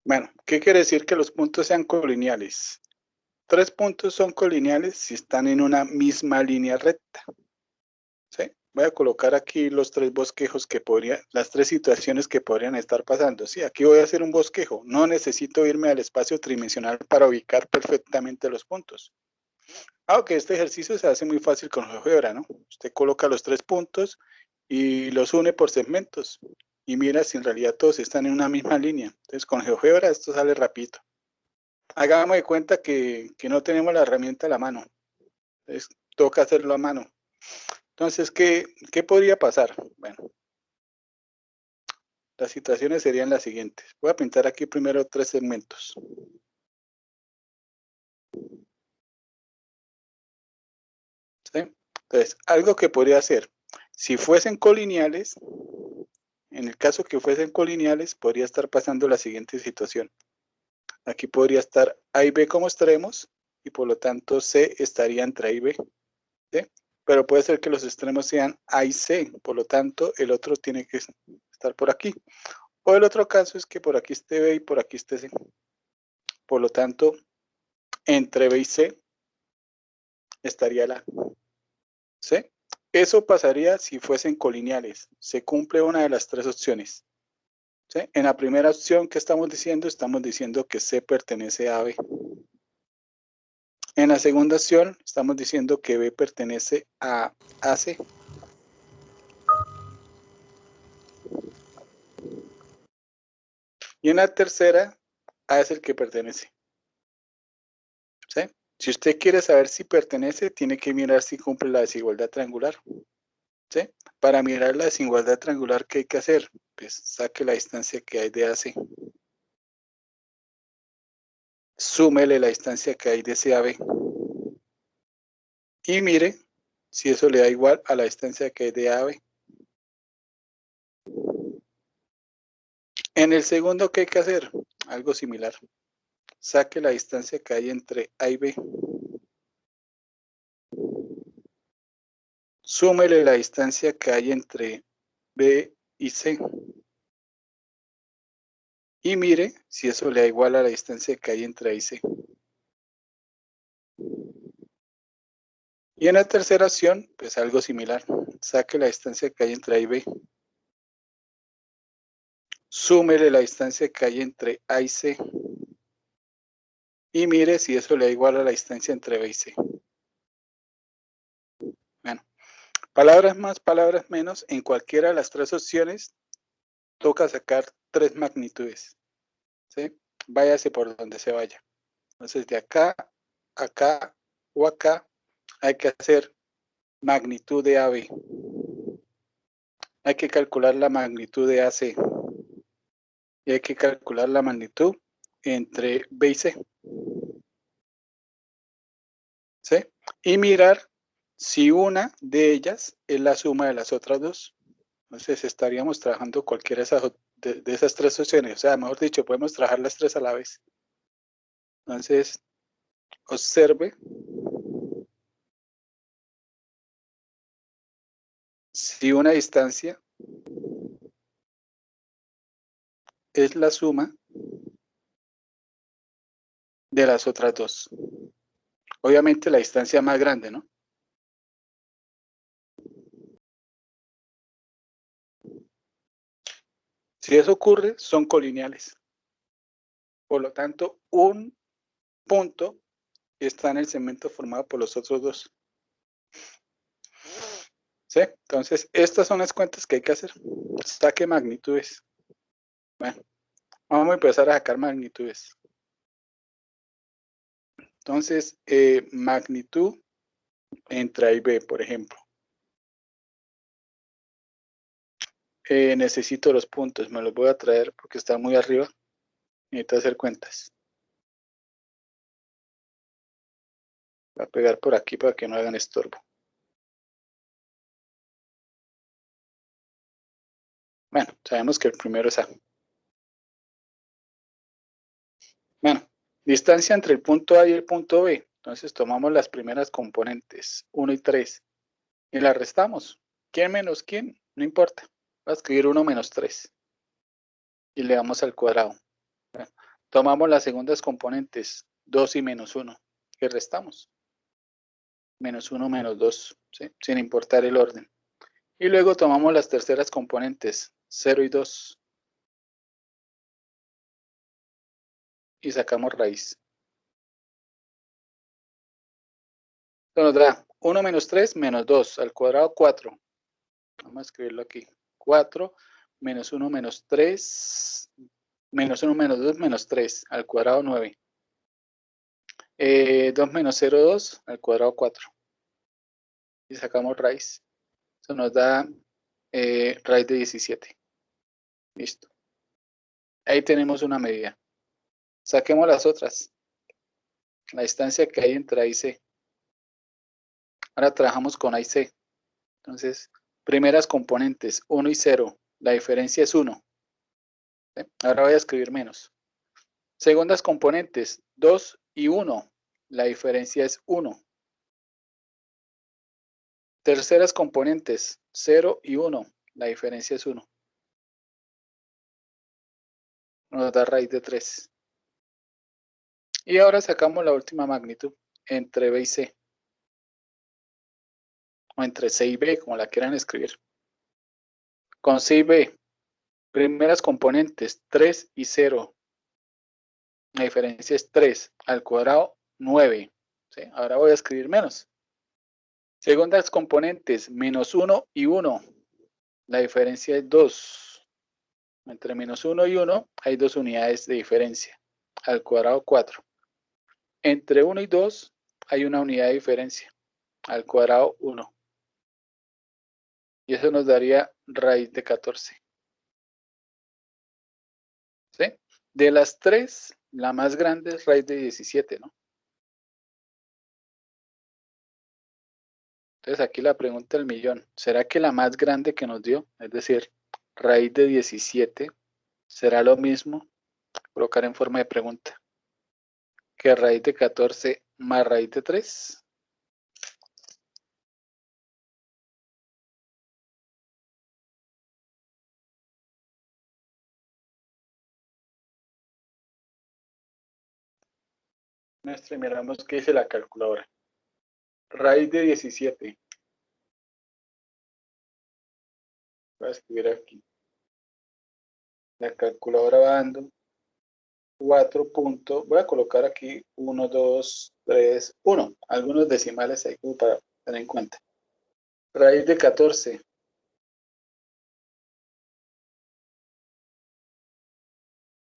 Bueno, ¿qué quiere decir que los puntos sean colineales? 3 puntos son colineales si están en una misma línea recta. ¿Sí? Voy a colocar aquí los 3 bosquejos que las 3 situaciones que podrían estar pasando. Sí, aquí voy a hacer un bosquejo. No necesito irme al espacio tridimensional para ubicar perfectamente los puntos. Aunque este ejercicio se hace muy fácil con GeoGebra, ¿no? Usted coloca los 3 puntos y los une por segmentos. Y mira si en realidad todos están en una misma línea. Entonces con GeoGebra esto sale rapidito. Hagamos de cuenta que no tenemos la herramienta a la mano. Entonces toca hacerlo a mano. Entonces, ¿qué podría pasar? Bueno, las situaciones serían las siguientes. Voy a pintar aquí primero 3 segmentos. ¿Sí? Entonces, algo que podría hacer, si fuesen colineales, en el caso que fuesen colineales, podría estar pasando la siguiente situación. Aquí podría estar A y B como extremos, y por lo tanto C estaría entre A y B. ¿Sí? Pero puede ser que los extremos sean A y C, por lo tanto el otro tiene que estar por aquí. O el otro caso es que por aquí esté B y por aquí esté C. Por lo tanto, entre B y C estaría la ¿sí? Eso pasaría si fuesen colineales. Se cumple una de las 3 opciones. ¿Sí? En la primera opción que estamos diciendo que C pertenece a B. En la segunda opción, estamos diciendo que B pertenece a AC. Y en la tercera, A es el que pertenece. ¿Sí? Si usted quiere saber si pertenece, tiene que mirar si cumple la desigualdad triangular. ¿Sí? Para mirar la desigualdad triangular, ¿qué hay que hacer? Pues saque la distancia que hay de AC. Súmele la distancia que hay de C a B. Y mire si eso le da igual a la distancia que hay de A a B. En el segundo, ¿qué hay que hacer? Algo similar. Saque la distancia que hay entre A y B. Súmele la distancia que hay entre B y C. Y mire si eso le da igual a la distancia que hay entre A y C. Y en la tercera opción, pues algo similar. Saque la distancia que hay entre A y B. Súmele la distancia que hay entre A y C. Y mire si eso le da igual a la distancia entre B y C. Bueno, palabras más, palabras menos, en cualquiera de las 3 opciones toca sacar 3 magnitudes. ¿Sí? Váyase por donde se vaya. Entonces, de acá, acá o acá, hay que hacer magnitud de AB. Hay que calcular la magnitud de AC. Y hay que calcular la magnitud entre B y C. ¿Sí? Y mirar si una de ellas es la suma de las otras dos. Entonces estaríamos trabajando cualquiera de esas 3 opciones. O sea, mejor dicho, podemos trabajar las 3 a la vez. Entonces, observe si una distancia es la suma de las otras dos. Obviamente la distancia más grande, ¿no? Si eso ocurre, son colineales. Por lo tanto, un punto está en el segmento formado por los otros dos. ¿Sí? Entonces, estas son las cuentas que hay que hacer. Saque magnitudes. Bueno, vamos a empezar a sacar magnitudes. Entonces, magnitud entre A y B, por ejemplo. Necesito los puntos, me los voy a traer porque está muy arriba. Necesito hacer cuentas. Voy a pegar por aquí para que no hagan estorbo. Bueno, sabemos que el primero es A. Bueno, distancia entre el punto A y el punto B. Entonces tomamos las primeras componentes, 1 y 3, y las restamos. ¿Quién menos quién? No importa. Voy a escribir 1 menos 3. Y le damos al cuadrado. Bueno, Tomamos las segundas componentes, 2 y menos 1, que restamos. Menos 1, menos 2, ¿sí? Sin importar el orden. Y luego tomamos las terceras componentes, 0 y 2. Y sacamos raíz. Esto nos da 1 menos 3 menos 2 al cuadrado 4. Vamos a escribirlo aquí. 4 menos 1 menos 3 menos 1 menos 2 menos 3 al cuadrado 9. 2 menos 0, 2 al cuadrado 4. Y sacamos raíz. Eso nos da raíz de 17. Listo. Ahí tenemos una medida. Saquemos las otras. La distancia que hay entre A y C. Ahora trabajamos con A y C. Entonces, primeras componentes, 1 y 0. La diferencia es 1. ¿Sí? Ahora voy a escribir menos. Segundas componentes, 2 y 1. La diferencia es 1. Terceras componentes, 0 y 1. La diferencia es 1. Nos da raíz de 3. Y ahora sacamos la última magnitud entre B y C. O entre C y B, como la quieran escribir. Con C y B, primeras componentes, 3 y 0. La diferencia es 3 al cuadrado 9. ¿Sí? Ahora voy a escribir menos. Segundas componentes, menos 1 y 1. La diferencia es 2. Entre menos 1 y 1 hay 2 unidades de diferencia. Al cuadrado 4. Entre 1 y 2 hay una unidad de diferencia. Al cuadrado 1. Y eso nos daría raíz de 14. ¿Sí? De las 3, la más grande es raíz de 17, ¿no? Entonces aquí la pregunta del millón. ¿Será que la más grande que nos dio, es decir, raíz de 17, será lo mismo? Colocar en forma de pregunta. ¿Que raíz de 14 más raíz de 3? Miramos qué dice la calculadora. Raíz de 17. Voy a escribir aquí. La calculadora va dando 4 puntos. Voy a colocar aquí 1, 2, 3, 1. Algunos decimales ahí como para tener en cuenta. Raíz de 14.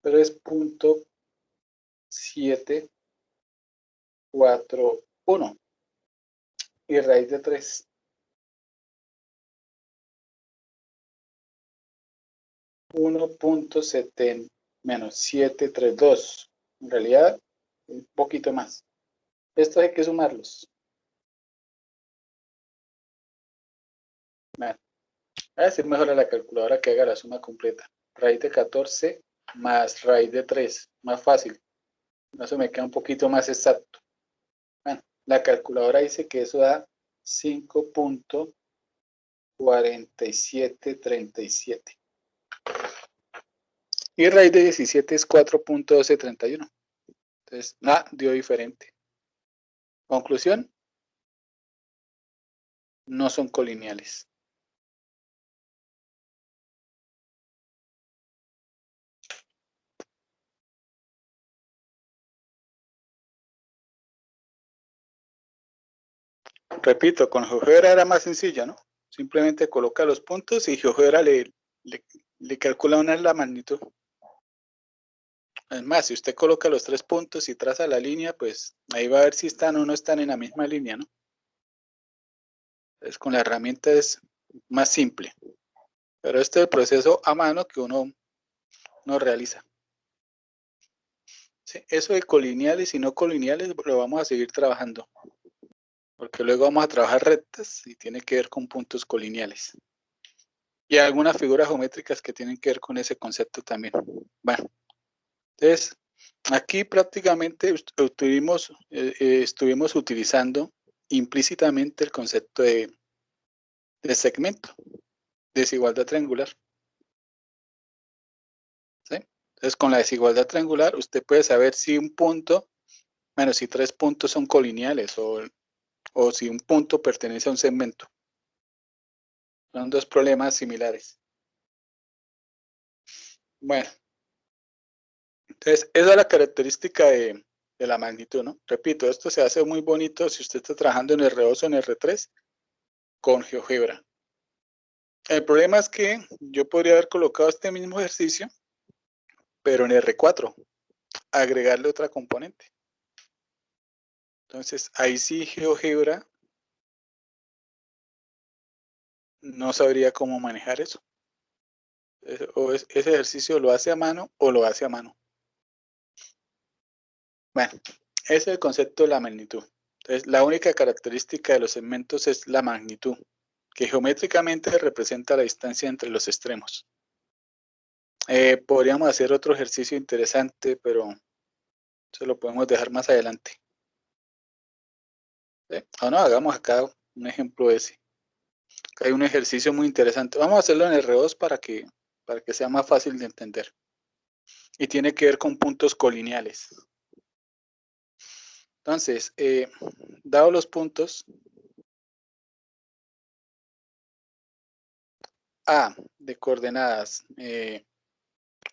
3.741. Y raíz de 3. 1.7 menos 732. En realidad, un poquito más. Esto hay que sumarlos. Bueno, voy a decir mejor a la calculadora que haga la suma completa. Raíz de 14 más raíz de 3. Más fácil. Eso me queda un poquito más exacto. Bueno, la calculadora dice que eso da 5.4737. Y raíz de 17 es 4.1231. Entonces, dio diferente. Conclusión, no son colineales. Repito, con GeoGebra era más sencilla, ¿no? Simplemente coloca los puntos y GeoGebra le calcula una la magnitud. Es más, si usted coloca los 3 puntos y traza la línea, pues ahí va a ver si están o no están en la misma línea, ¿no? Entonces con la herramienta es más simple. Pero este es el proceso a mano que uno realiza. Sí, eso de colineales y no colineales lo vamos a seguir trabajando. Porque luego vamos a trabajar rectas y tiene que ver con puntos colineales. Y algunas figuras geométricas que tienen que ver con ese concepto también. Bueno, entonces aquí prácticamente estuvimos utilizando implícitamente el concepto de segmento, desigualdad triangular. ¿Sí? Entonces, con la desigualdad triangular, usted puede saber si un punto, bueno, si tres puntos son colineales o si un punto pertenece a un segmento. Son dos problemas similares. Bueno, entonces, esa es la característica de la magnitud, ¿no? Repito, esto se hace muy bonito si usted está trabajando en R2 o en R3 con GeoGebra. El problema es que yo podría haber colocado este mismo ejercicio, pero en R4, agregarle otra componente. Entonces, ahí sí GeoGebra no sabría cómo manejar eso. Ese ejercicio lo hace a mano o lo hace a mano. Bueno, ese es el concepto de la magnitud. Entonces, la única característica de los segmentos es la magnitud, que geométricamente representa la distancia entre los extremos. Podríamos hacer otro ejercicio interesante, pero se lo podemos dejar más adelante. O no, hagamos acá un ejemplo de ese. Hay un ejercicio muy interesante. Vamos a hacerlo en R2 para que sea más fácil de entender. Y tiene que ver con puntos colineales. Entonces, dado los puntos A de coordenadas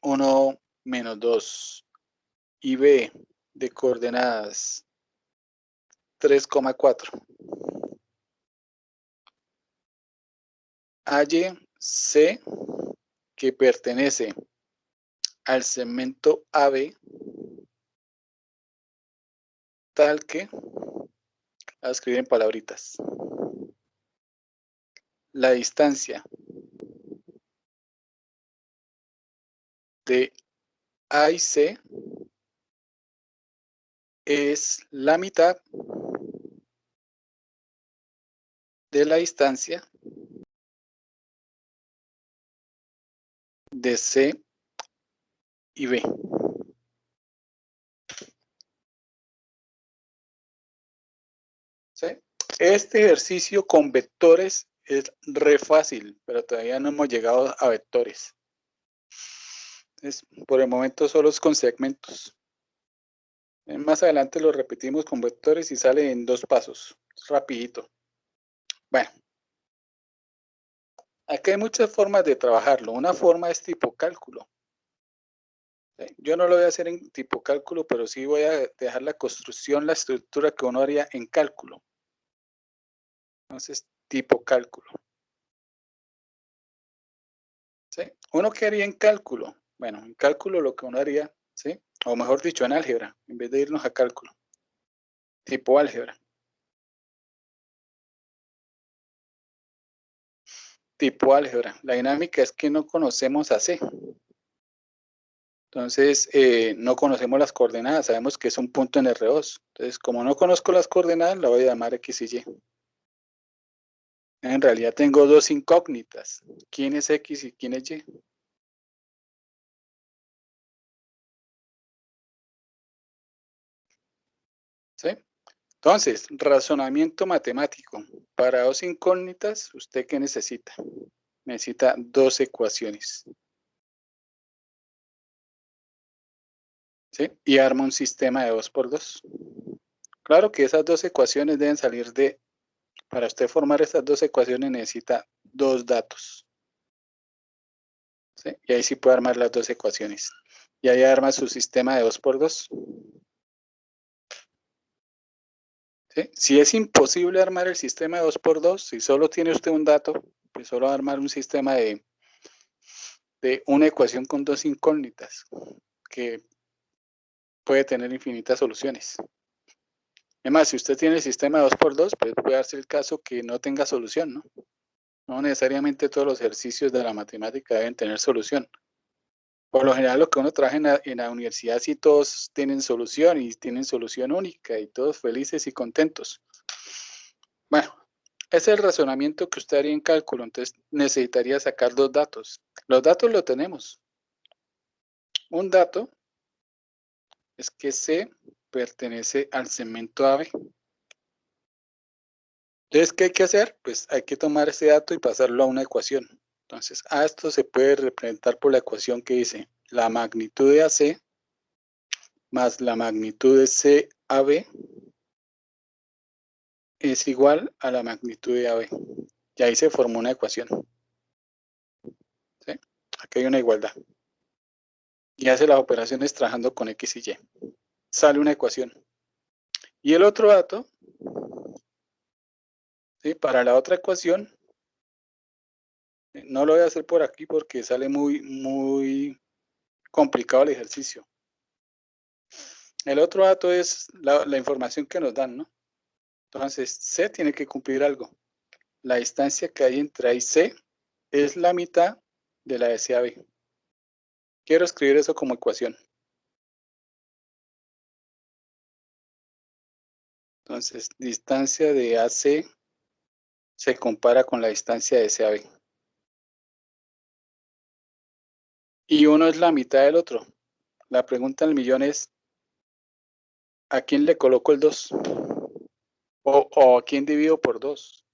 1, menos 2 y B de coordenadas 3,4. Halle C, que pertenece al segmento AB, tal que, a escribir en palabritas, la distancia de A y C es la mitad de la distancia de C y B. ¿Sí? Este ejercicio con vectores es re fácil, pero todavía no hemos llegado a vectores. Por el momento solo es con segmentos. Más adelante lo repetimos con vectores y sale en 2 pasos. Rapidito. Bueno. Aquí hay muchas formas de trabajarlo. Una forma es tipo cálculo. Yo no lo voy a hacer en tipo cálculo, pero sí voy a dejar la construcción, la estructura que uno haría en cálculo. Entonces, tipo cálculo. ¿Sí? ¿Uno qué haría en cálculo? Bueno, en cálculo lo que uno haría, ¿sí? O mejor dicho, en álgebra, en vez de irnos a cálculo. Tipo álgebra. Tipo álgebra. La dinámica es que no conocemos a C. Entonces, no conocemos las coordenadas. Sabemos que es un punto en R2. Entonces, como no conozco las coordenadas, la voy a llamar X y Y. En realidad tengo dos incógnitas. ¿Quién es X y quién es Y? ¿Sí? Entonces, razonamiento matemático. Para dos incógnitas, ¿usted qué necesita? Necesita dos ecuaciones. ¿Sí? Y arma un sistema de 2 por 2. Claro que esas dos ecuaciones deben salir de... Para usted formar estas dos ecuaciones necesita dos datos. ¿Sí? Y ahí sí puede armar las dos ecuaciones. Y ahí arma su sistema de 2 por 2. ¿Sí? Si es imposible armar el sistema de 2 por 2, si solo tiene usted un dato, pues solo va a armar un sistema de una ecuación con dos incógnitas, que puede tener infinitas soluciones. Además, si usted tiene el sistema de 2 por 2, pues puede darse el caso que no tenga solución, ¿no? No necesariamente todos los ejercicios de la matemática deben tener solución. Por lo general, lo que uno trabaja en la universidad, sí todos tienen solución y tienen solución única y todos felices y contentos. Bueno, ese es el razonamiento que usted haría en cálculo. Entonces, necesitaría sacar dos datos. Los datos los tenemos. Un dato es que C pertenece al segmento AB. Entonces, ¿qué hay que hacer? Pues hay que tomar ese dato y pasarlo a una ecuación. Entonces, esto se puede representar por la ecuación que dice la magnitud de AC más la magnitud de CAB es igual a la magnitud de AB. Y ahí se formó una ecuación. ¿Sí? Aquí hay una igualdad. Y hace las operaciones trabajando con X y Y. Sale una ecuación. Y el otro dato, ¿sí? Para la otra ecuación, no lo voy a hacer por aquí porque sale muy complicado el ejercicio. El otro dato es la información que nos dan, ¿no? Entonces, C tiene que cumplir algo. La distancia que hay entre A y C es la mitad de la de C a B. Quiero escribir eso como ecuación. Entonces, distancia de AC se compara con la distancia de C a B. Y uno es la mitad del otro. La pregunta del millón es, ¿a quién le coloco el 2? ¿O a quién divido por 2?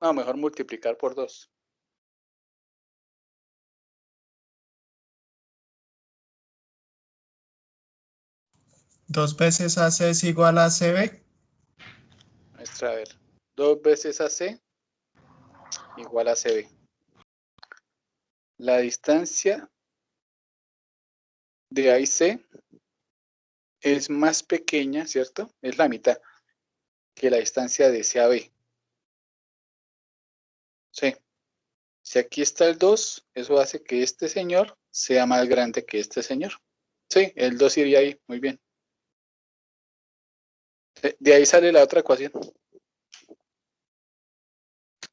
No, mejor multiplicar por 2. ¿2 veces AC es igual a CB? Muestra, a ver. 2 veces AC igual a CB. La distancia de A y C es más pequeña, ¿cierto? Es la mitad que la distancia de C a B. Sí. Si aquí está el 2, eso hace que este señor sea más grande que este señor. Sí, el 2 iría ahí, muy bien. De ahí sale la otra ecuación.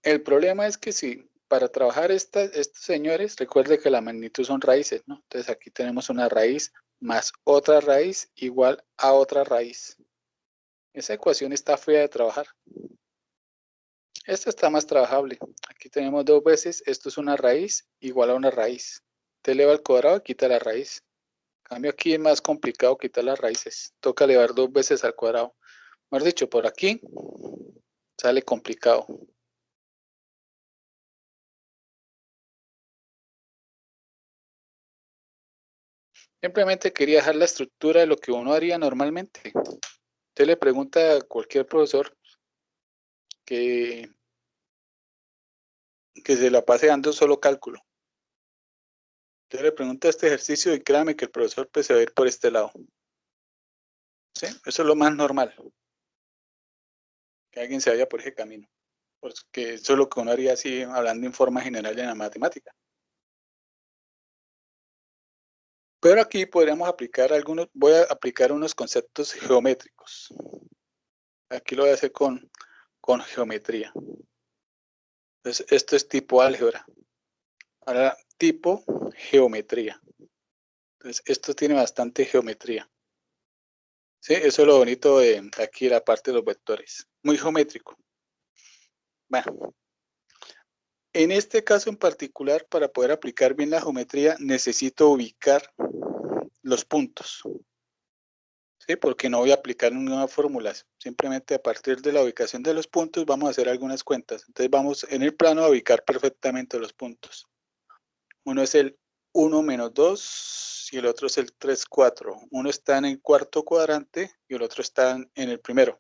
El problema es que si para trabajar estos señores, recuerde que la magnitud son raíces, ¿no? Entonces aquí tenemos una raíz más otra raíz igual a otra raíz. Esa ecuación está fea de trabajar. Esta está más trabajable. Aquí tenemos 2 veces, esto es una raíz igual a una raíz. Te eleva al cuadrado y quita la raíz. En cambio aquí es más complicado quitar las raíces. Toca elevar 2 veces al cuadrado. Mejor dicho, por aquí sale complicado. Simplemente quería dejar la estructura de lo que uno haría normalmente. Usted le pregunta a cualquier profesor que se la pase dando solo cálculo. Usted le pregunta este ejercicio y créame que el profesor pues, se va a ir por este lado. ¿Sí? Eso es lo más normal. Que alguien se vaya por ese camino. Porque eso es lo que uno haría así, hablando en forma general en la matemática. Pero aquí podríamos aplicar algunos, voy a aplicar unos conceptos geométricos. Aquí lo voy a hacer con geometría. Entonces, esto es tipo álgebra. Ahora, tipo geometría. Entonces, esto tiene bastante geometría. ¿Sí? Eso es lo bonito de aquí la parte de los vectores. Muy geométrico. Bueno, en este caso en particular, para poder aplicar bien la geometría, necesito ubicar los puntos. ¿Sí? Porque no voy a aplicar ninguna fórmula. Simplemente a partir de la ubicación de los puntos vamos a hacer algunas cuentas. Entonces vamos en el plano a ubicar perfectamente los puntos. Uno es el 1 menos 2 y el otro es el 3, 4. Uno está en el cuarto cuadrante y el otro está en el primero.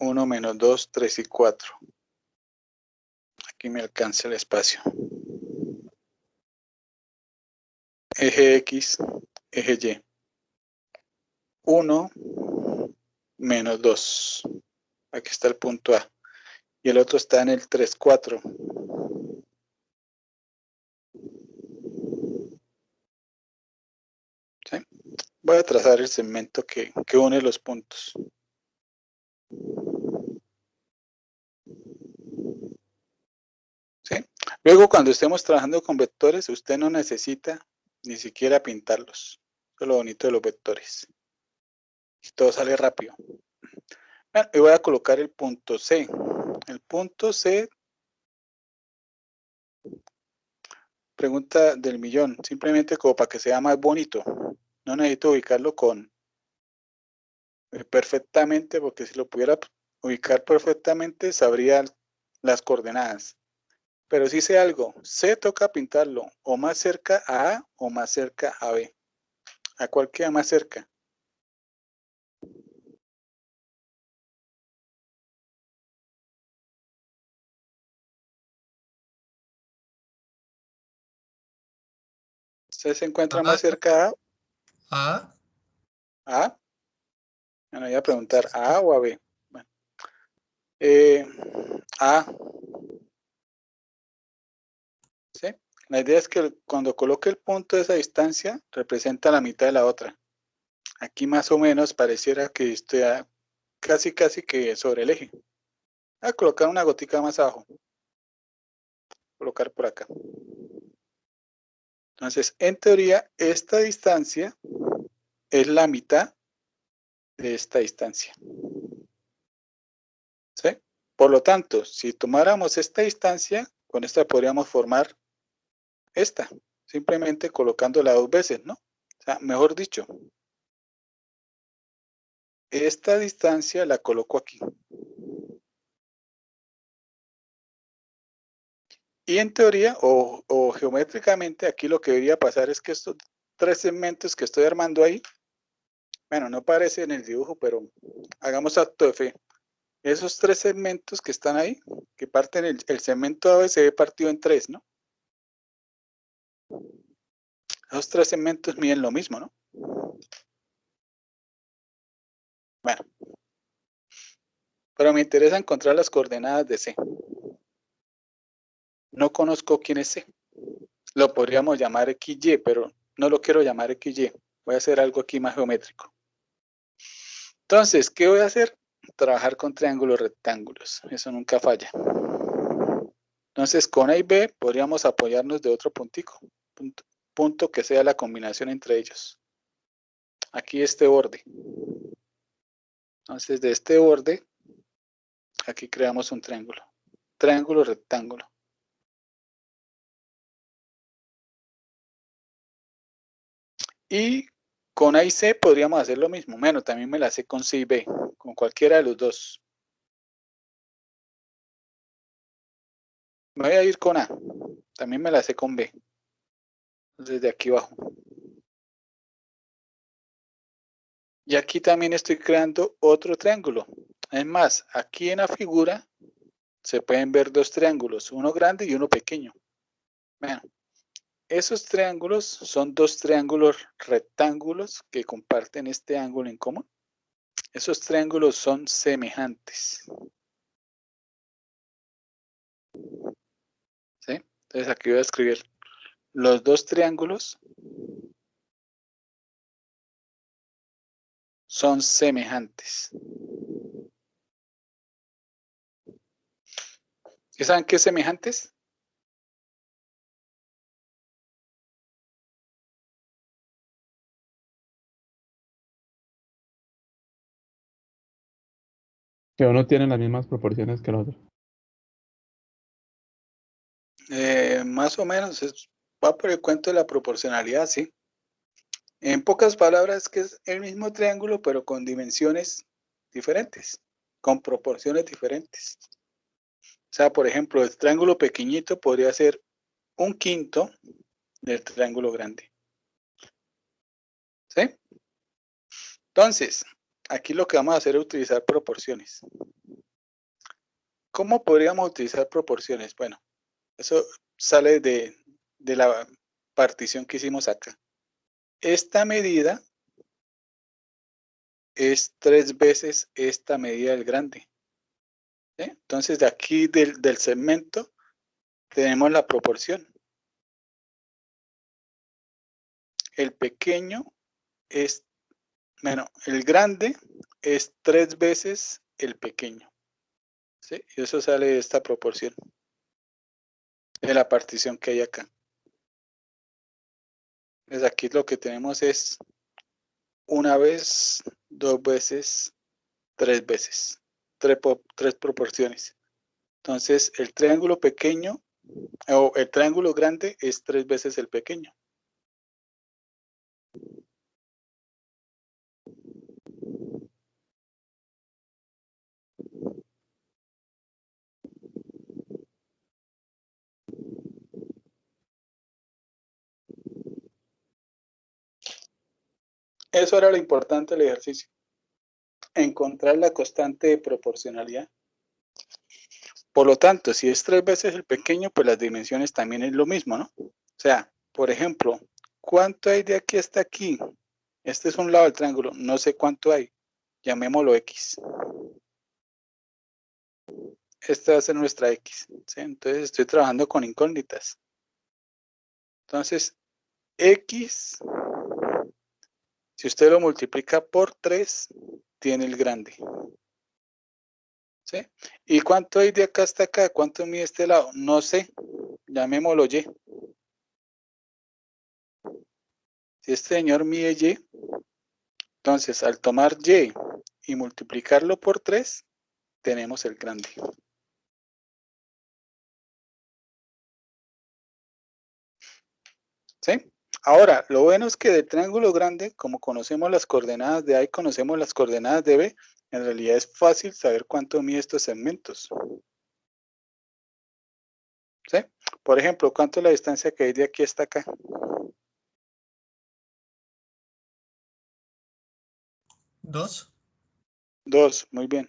Uno menos 2, 3 y 4. Aquí me alcanza el espacio. Eje X, eje Y. 1 menos 2. Aquí está el punto A. Y el otro está en el 3, 4. ¿Sí? Voy a trazar el segmento que une los puntos. ¿Sí? Luego, cuando estemos trabajando con vectores, usted no necesita ni siquiera pintarlos. Eso es lo bonito de los vectores. Y todo sale rápido. Bueno, y voy a colocar el punto C. El punto C, pregunta del millón, simplemente como para que sea más bonito. No necesito ubicarlo con perfectamente, porque si lo pudiera ubicar perfectamente, sabría las coordenadas. Pero si sé algo, C toca pintarlo o más cerca a A o más cerca a B. ¿A cuál queda más cerca? ¿Usted se encuentra más cerca A. a A? Bueno, voy a preguntar a A o a B. Bueno, A. ¿Sí? La idea es que cuando coloque el punto de esa distancia, representa la mitad de la otra. Aquí más o menos pareciera que estoy casi que sobre el eje. Voy a colocar una gotica más abajo. Colocar por acá. Entonces, en teoría, esta distancia es la mitad de esta distancia. ¿Sí? Por lo tanto, si tomáramos esta distancia, con esta podríamos formar esta, simplemente colocándola 2 veces, ¿no? O sea, mejor dicho, esta distancia la coloco aquí. Y en teoría o geométricamente, aquí lo que debería pasar es que estos 3 segmentos que estoy armando ahí, bueno, no aparece en el dibujo, pero hagamos acto de fe. Esos 3 segmentos que están ahí, que parten el segmento AB se ve partido en 3, ¿no? Esos 3 segmentos miden lo mismo, ¿no? Bueno, pero me interesa encontrar las coordenadas de C. No conozco quién es C. Lo podríamos llamar XY, pero no lo quiero llamar XY. Voy a hacer algo aquí más geométrico. Entonces, ¿qué voy a hacer? Trabajar con triángulos rectángulos. Eso nunca falla. Entonces, con A y B podríamos apoyarnos de otro puntico. Punto que sea la combinación entre ellos. Aquí este borde. Entonces, de este borde, aquí creamos un triángulo. Triángulo rectángulo. Y con A y C podríamos hacer lo mismo. Bueno, también me la sé con C y B, con cualquiera de los dos. Me voy a ir con A. También me la sé con B. Desde aquí abajo. Y aquí también estoy creando otro triángulo. Es más, aquí en la figura se pueden ver 2 triángulos, uno grande y uno pequeño. Bueno, esos triángulos son 2 triángulos rectángulos que comparten este ángulo en común. Esos triángulos son semejantes. ¿Sí? Entonces aquí voy a escribir los 2 triángulos son semejantes. ¿Y saben qué es semejantes? Que uno tiene las mismas proporciones que el otro. Más o menos, va por el cuento de la proporcionalidad, sí. En pocas palabras, que es el mismo triángulo, pero con dimensiones diferentes, con proporciones diferentes. O sea, por ejemplo, el triángulo pequeñito podría ser 1/5 del triángulo grande. ¿Sí? Entonces, aquí lo que vamos a hacer es utilizar proporciones. ¿Cómo podríamos utilizar proporciones? Bueno, eso sale de la partición que hicimos acá. Esta medida es 3 veces esta medida del grande. ¿Sí? Entonces, de aquí del segmento tenemos la proporción. El pequeño es, bueno, el grande es 3 veces el pequeño. ¿Sí? Y eso sale de esta proporción, de la partición que hay acá. Entonces aquí lo que tenemos es 1 vez, 2 veces, 3 veces. 3 proporciones. Entonces el triángulo pequeño o el triángulo grande es 3 veces el pequeño. Eso era lo importante del ejercicio. Encontrar la constante de proporcionalidad. Por lo tanto, si es 3 veces el pequeño, pues las dimensiones también es lo mismo, ¿no? O sea, por ejemplo, ¿cuánto hay de aquí hasta aquí? Este es un lado del triángulo, no sé cuánto hay. Llamémoslo X. Esta va a ser nuestra X, ¿sí? Entonces estoy trabajando con incógnitas. Entonces, X, si usted lo multiplica por 3, tiene el grande. ¿Sí? ¿Y cuánto hay de acá hasta acá? ¿Cuánto mide este lado? No sé. Llamémoslo Y. Si este señor mide Y, entonces al tomar Y y multiplicarlo por 3, tenemos el grande. ¿Sí? Ahora, lo bueno es que del triángulo grande, como conocemos las coordenadas de A y conocemos las coordenadas de B, en realidad es fácil saber cuánto mide estos segmentos. ¿Sí? Por ejemplo, ¿cuánto es la distancia que hay de aquí hasta acá? 2. 2, muy bien.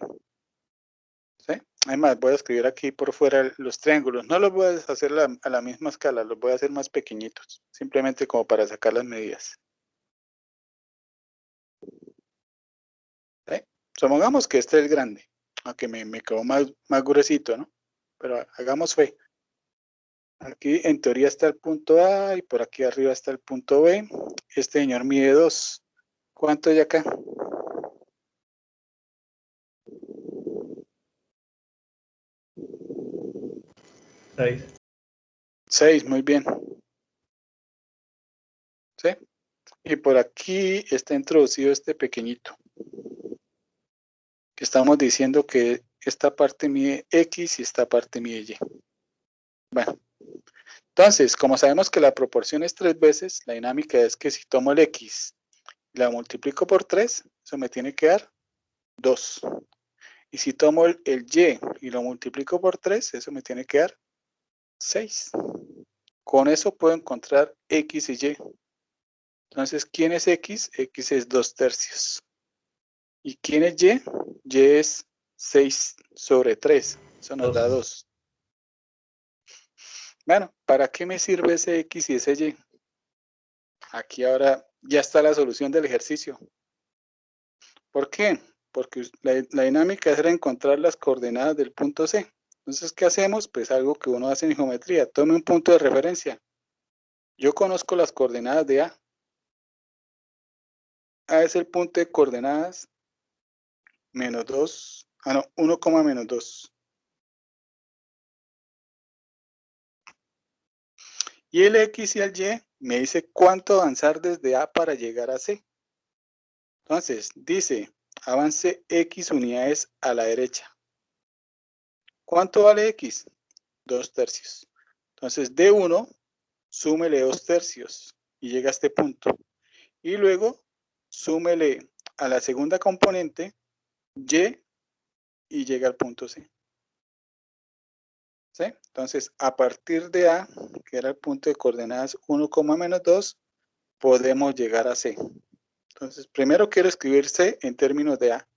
¿Sí? Además, voy a escribir aquí por fuera los triángulos. No los voy a hacer a la misma escala, los voy a hacer más pequeñitos, simplemente como para sacar las medidas. ¿Sí? Supongamos que este es el grande, aunque me quedó más gruesito, ¿no? Pero hagamos fe. Aquí en teoría está el punto A y por aquí arriba está el punto B. Este señor mide 2. ¿Cuánto hay acá? 6. 6, muy bien. ¿Sí? Y por aquí está introducido este pequeñito. Que estamos diciendo que esta parte mide X y esta parte mide Y. Bueno, entonces, como sabemos que la proporción es 3 veces, la dinámica es que si tomo el X y la multiplico por 3, eso me tiene que dar 2. Y si tomo el Y y lo multiplico por 3, eso me tiene que dar 6. Con eso puedo encontrar X y Y. Entonces, ¿quién es X? X es 2 tercios. ¿Y quién es Y? Y es 6 sobre 3. Eso nos da 2. Bueno, ¿para qué me sirve ese X y ese Y? Aquí ahora ya está la solución del ejercicio. ¿Por qué? Porque la dinámica era encontrar las coordenadas del punto C. Entonces, ¿qué hacemos? Pues algo que uno hace en geometría. Tome un punto de referencia. Yo conozco las coordenadas de A. A es el punto de coordenadas menos 2. No, 1, menos 2. Y el X y el Y me dice cuánto avanzar desde A para llegar a C. Entonces, dice, avance X unidades a la derecha. ¿Cuánto vale X? 2 tercios. Entonces, de 1, súmele 2 tercios y llega a este punto. Y luego, súmele a la segunda componente y llega al punto C. ¿Sí? Entonces, a partir de A, que era el punto de coordenadas 1, menos 2, podemos llegar a C. Entonces, primero quiero escribir C en términos de A.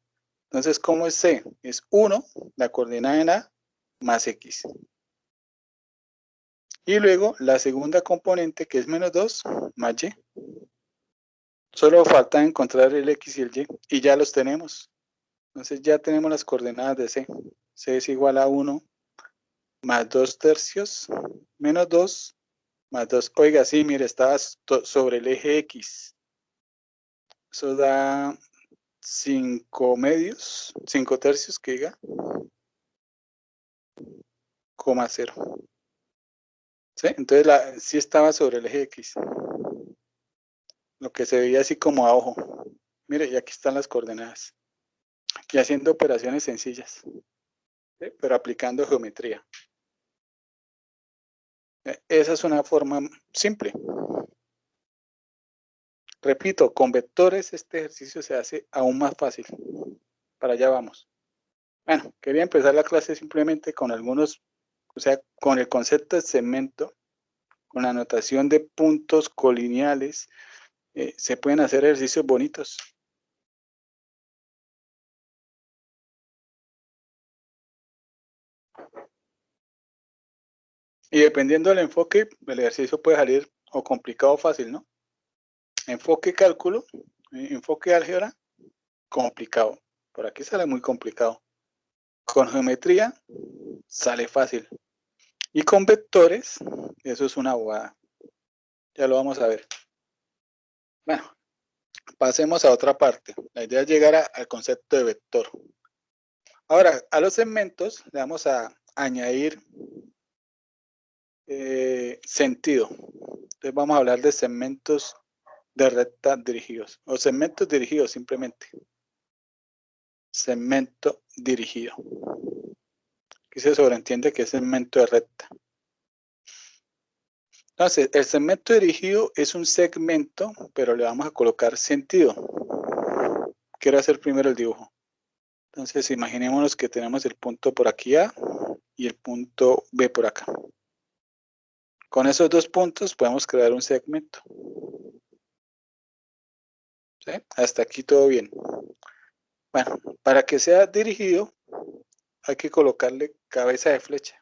Entonces, ¿cómo es C? Es 1, la coordenada en A, más X. Y luego, la segunda componente, que es menos 2, más Y. Solo falta encontrar el X y el Y, y ya los tenemos. Entonces, ya tenemos las coordenadas de C. C es igual a 1 más 2 tercios, menos 2, más 2. Oiga, sí, mire, estaba sobre el eje X. Eso da 5 medios, 5 tercios, que diga, 0,0. ¿Sí? Entonces, sí estaba sobre el eje X. Lo que se veía así como a ojo. Mire, y aquí están las coordenadas. Y haciendo operaciones sencillas, ¿sí? Pero aplicando geometría. Esa es una forma simple. Repito, con vectores este ejercicio se hace aún más fácil. Para allá vamos. Bueno, quería empezar la clase simplemente con algunos, o sea, con el concepto de segmento, con la notación de puntos colineales, se pueden hacer ejercicios bonitos. Y dependiendo del enfoque, el ejercicio puede salir o complicado o fácil, ¿no? Enfoque cálculo, enfoque álgebra, complicado. Por aquí sale muy complicado. Con geometría sale fácil. Y con vectores, eso es una bobada. Ya lo vamos a ver. Bueno, pasemos a otra parte. La idea es llegar al concepto de vector. Ahora, a los segmentos le vamos a añadir sentido. Entonces vamos a hablar de segmentos de recta dirigidos o segmentos dirigidos simplemente. Segmento dirigido. Aquí se sobreentiende que es segmento de recta. Entonces, el segmento dirigido es un segmento, pero le vamos a colocar sentido. Quiero hacer primero el dibujo. Entonces, imaginémonos que tenemos el punto por aquí A y el punto B por acá. Con esos dos puntos podemos crear un segmento. ¿Sí? Hasta aquí todo bien. Bueno, para que sea dirigido, hay que colocarle cabeza de flecha.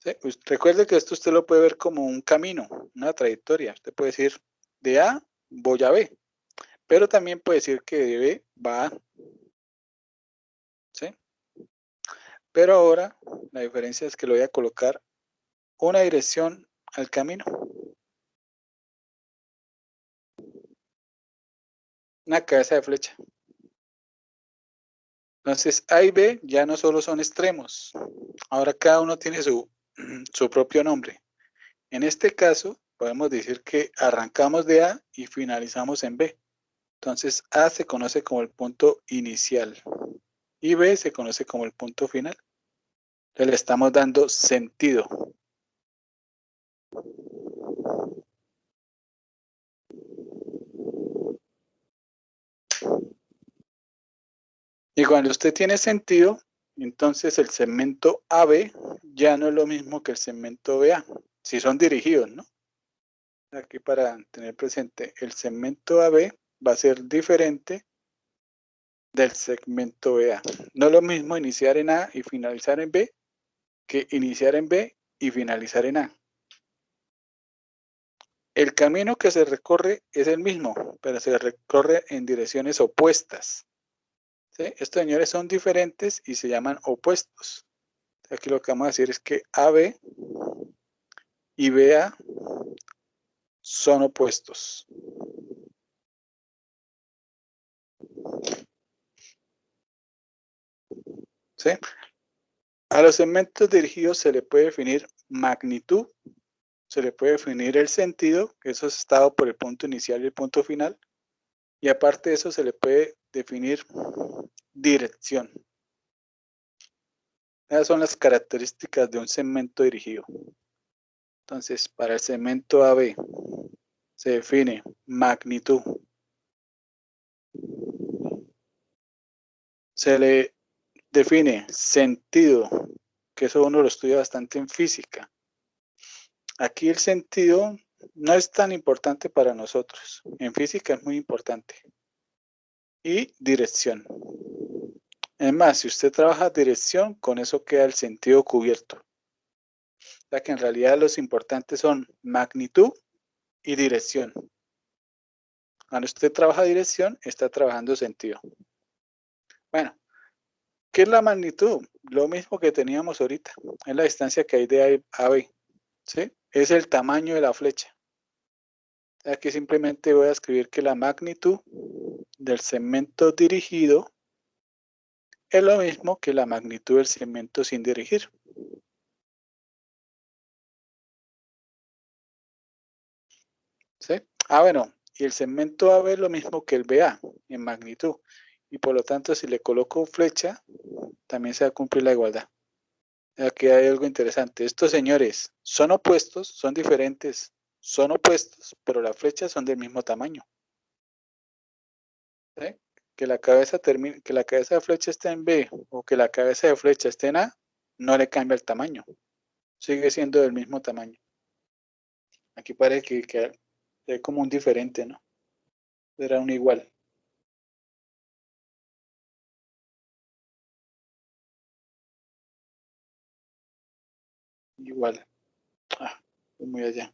¿Sí? Pues recuerde que esto usted lo puede ver como un camino, una trayectoria. Usted puede decir, de A voy a B, pero también puede decir que de B va a A. ¿Sí? Pero ahora la diferencia es que le voy a colocar una dirección al camino. Una cabeza de flecha. Entonces A y B ya no solo son extremos. Ahora cada uno tiene su propio nombre. En este caso podemos decir que arrancamos de A y finalizamos en B. Entonces A se conoce como el punto inicial y B se conoce como el punto final. Entonces le estamos dando sentido. Y cuando usted tiene sentido, entonces el segmento AB ya no es lo mismo que el segmento BA, si son dirigidos, ¿no? Aquí para tener presente, el segmento AB va a ser diferente del segmento BA. No es lo mismo iniciar en A y finalizar en B que iniciar en B y finalizar en A. El camino que se recorre es el mismo, pero se recorre en direcciones opuestas. ¿Sí? Estos señores son diferentes y se llaman opuestos. Aquí lo que vamos a decir es que AB y BA son opuestos. ¿Sí? A los segmentos dirigidos se le puede definir magnitud, se le puede definir el sentido, que eso es estado por el punto inicial y el punto final, y aparte de eso se le puede definir dirección. Esas son las características de un segmento dirigido. Entonces, para el segmento AB se define magnitud. Se le define sentido, que eso uno lo estudia bastante en física. Aquí el sentido no es tan importante para nosotros. En física es muy importante. Y dirección. Es más, si usted trabaja dirección, con eso queda el sentido cubierto. O sea que en realidad los importantes son magnitud y dirección. Cuando usted trabaja dirección, está trabajando sentido. Bueno, ¿qué es la magnitud? Lo mismo que teníamos ahorita. Es la distancia que hay de A a B. ¿Sí? Es el tamaño de la flecha. Aquí simplemente voy a escribir que la magnitud del segmento dirigido es lo mismo que la magnitud del segmento sin dirigir. ¿Sí? Bueno, y el segmento AB es lo mismo que el BA en magnitud. Y por lo tanto, si le coloco flecha, también se va a cumplir la igualdad. Aquí hay algo interesante. Estos señores son opuestos, son diferentes, son opuestos, pero las flechas son del mismo tamaño. ¿Sí? Que la cabeza de flecha esté en B o que la cabeza de flecha esté en A, no le cambia el tamaño. Sigue siendo del mismo tamaño. Aquí parece que Se ve como un diferente, ¿no? Era un igual. Igual. Ah, estoy muy allá.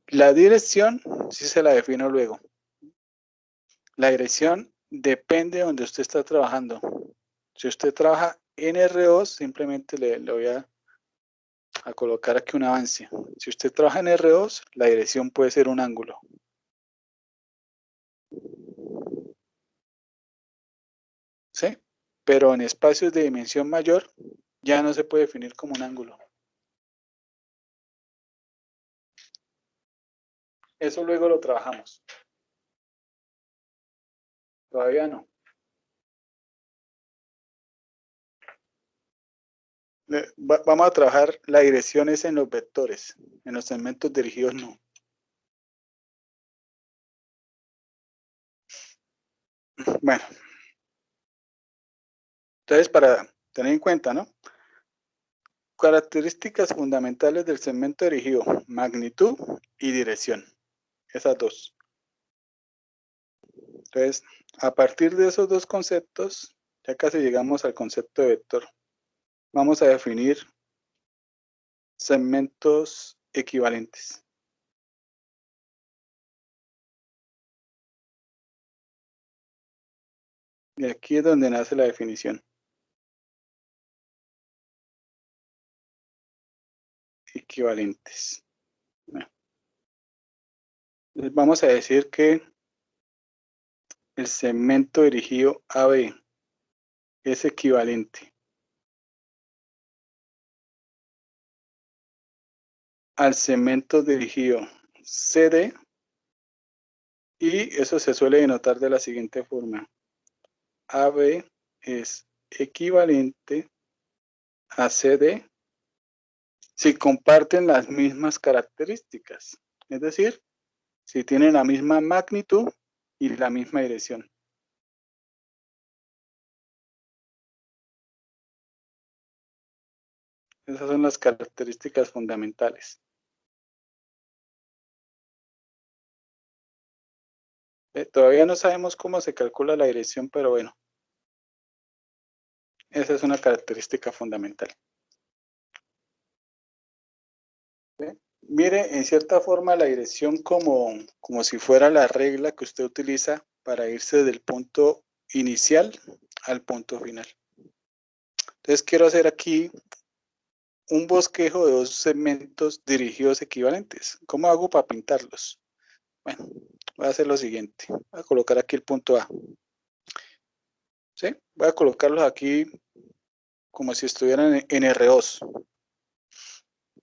La dirección sí se la defino luego. La dirección depende de donde usted está trabajando. Si usted trabaja en R2, simplemente le voy a colocar aquí un avance. Si usted trabaja en R2, la dirección puede ser un ángulo. ¿Sí? Pero en espacios de dimensión mayor ya no se puede definir como un ángulo. Eso luego lo trabajamos. Todavía no. Vamos a trabajar las direcciones en los vectores. En los segmentos dirigidos no. Bueno. Entonces, para tener en cuenta, ¿no? Características fundamentales del segmento dirigido, magnitud y dirección. Esas dos. Entonces, a partir de esos dos conceptos, ya casi llegamos al concepto de vector. Vamos a definir segmentos equivalentes. Y aquí es donde nace la definición. Equivalentes. Bueno. Entonces vamos a decir que el segmento dirigido AB es equivalente al segmento dirigido CD, y eso se suele denotar de la siguiente forma. AB es equivalente a CD si comparten las mismas características, es decir, si tienen la misma magnitud y la misma dirección. Esas son las características fundamentales. Todavía no sabemos cómo se calcula la dirección, pero bueno, esa es una característica fundamental. Mire, en cierta forma, la dirección como si fuera la regla que usted utiliza para irse del punto inicial al punto final. Entonces, quiero hacer aquí un bosquejo de dos segmentos dirigidos equivalentes. ¿Cómo hago para pintarlos? Bueno, voy a hacer lo siguiente. Voy a colocar aquí el punto A. ¿Sí? Voy a colocarlos aquí como si estuvieran en R2.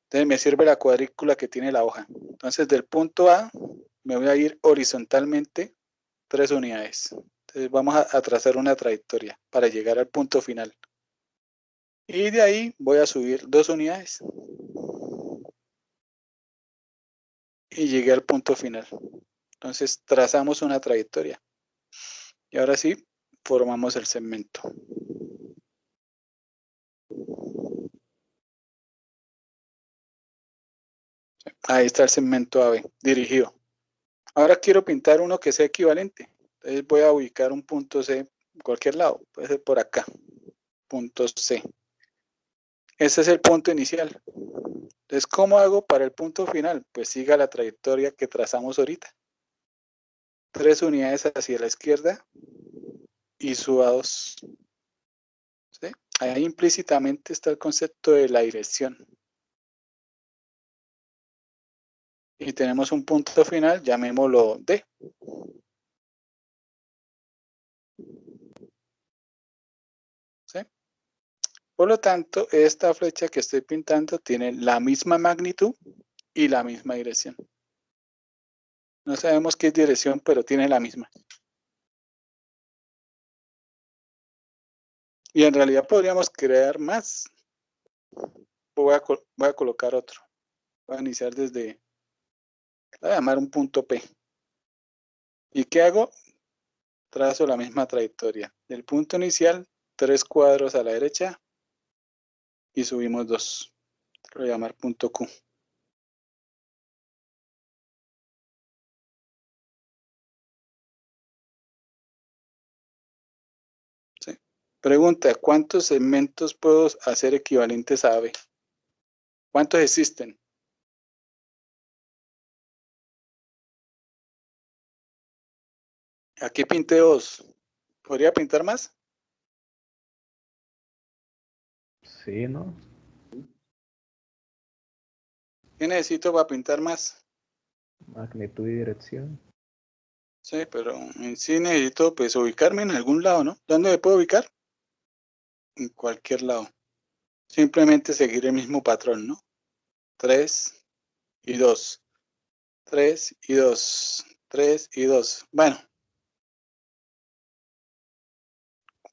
Entonces me sirve la cuadrícula que tiene la hoja. Entonces del punto A me voy a ir horizontalmente 3 unidades. Entonces vamos a trazar una trayectoria para llegar al punto final. Y de ahí voy a subir 2 unidades. Y llegué al punto final. Entonces trazamos una trayectoria. Y ahora sí, formamos el segmento. Ahí está el segmento AB, dirigido. Ahora quiero pintar uno que sea equivalente. Entonces voy a ubicar un punto C en cualquier lado. Puede ser por acá. Punto C. Ese es el punto inicial. Entonces, ¿cómo hago para el punto final? Pues siga la trayectoria que trazamos ahorita. 3 unidades hacia la izquierda y suba 2. ¿Sí? Ahí implícitamente está el concepto de la dirección. Y tenemos un punto final, llamémoslo D. ¿Sí? Por lo tanto, esta flecha que estoy pintando tiene la misma magnitud y la misma dirección. No sabemos qué es dirección, pero tiene la misma. Y en realidad podríamos crear más. Voy a colocar otro. Voy a iniciar desde, voy a llamar un punto P. ¿Y qué hago? Trazo la misma trayectoria. Del punto inicial, 3 cuadros a la derecha y subimos 2. Lo voy a llamar punto Q. ¿Sí? Pregunta, ¿cuántos segmentos puedo hacer equivalentes a AB? ¿Cuántos existen? Aquí pinté 2. ¿Podría pintar más? Sí, ¿no? ¿Qué necesito para pintar más? Magnitud y dirección. Sí, pero en sí necesito pues ubicarme en algún lado, ¿no? ¿Dónde me puedo ubicar? En cualquier lado. Simplemente seguir el mismo patrón, ¿no? 3 y 2. 3 y 2. 3 y 2. Bueno,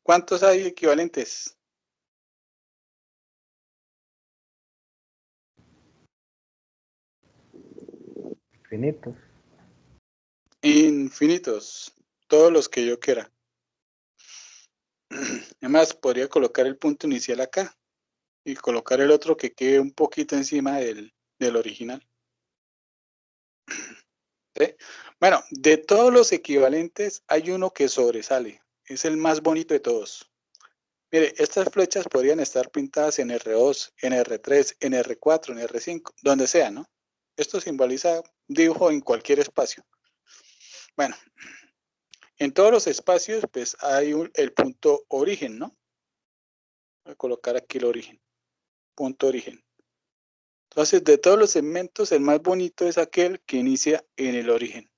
¿cuántos hay equivalentes? Infinitos. Infinitos. Todos los que yo quiera. Además, podría colocar el punto inicial acá y colocar el otro que quede un poquito encima del original. ¿Sí? Bueno, de todos los equivalentes hay uno que sobresale. Es el más bonito de todos. Mire, estas flechas podrían estar pintadas en R2, en R3, en R4, en R5, donde sea, ¿no? Esto simboliza dibujo en cualquier espacio. Bueno, en todos los espacios, pues hay el punto origen, ¿no? Voy a colocar aquí el origen, punto origen. Entonces, de todos los segmentos, el más bonito es aquel que inicia en el origen.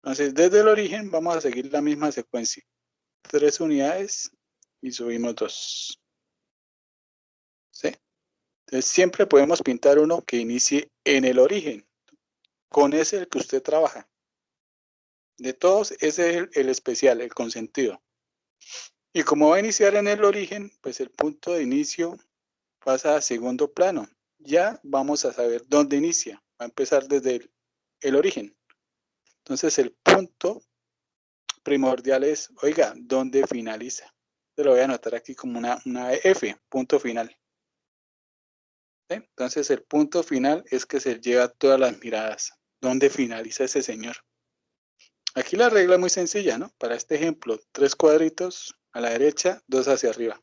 Entonces, desde el origen vamos a seguir la misma secuencia. 3 unidades y subimos 2. ¿Sí? Entonces, siempre podemos pintar uno que inicie en el origen. Con ese el que usted trabaja. De todos, ese es el especial, el consentido. Y como va a iniciar en el origen, pues el punto de inicio pasa a segundo plano. Ya vamos a saber dónde inicia. Va a empezar desde el origen. Entonces el punto primordial es, oiga, ¿dónde finaliza? Te lo voy a anotar aquí como una F, punto final. ¿Sí? Entonces el punto final es que se lleva todas las miradas. ¿Dónde finaliza ese señor? Aquí la regla es muy sencilla, ¿no? Para este ejemplo, 3 cuadritos a la derecha, 2 hacia arriba.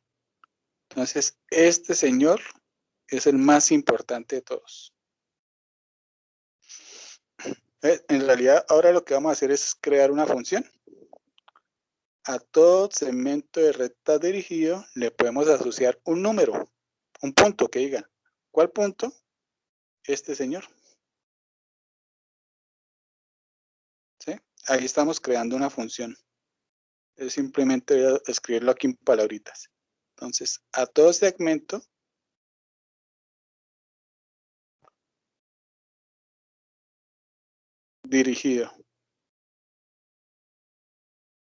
Entonces, este señor es el más importante de todos. En realidad, ahora lo que vamos a hacer es crear una función. A todo segmento de recta dirigido le podemos asociar un número, un punto que diga. ¿Cuál punto? Este señor. ¿Sí? Ahí estamos creando una función. Es simplemente voy a escribirlo aquí en palabritas. Entonces, a todo segmento dirigido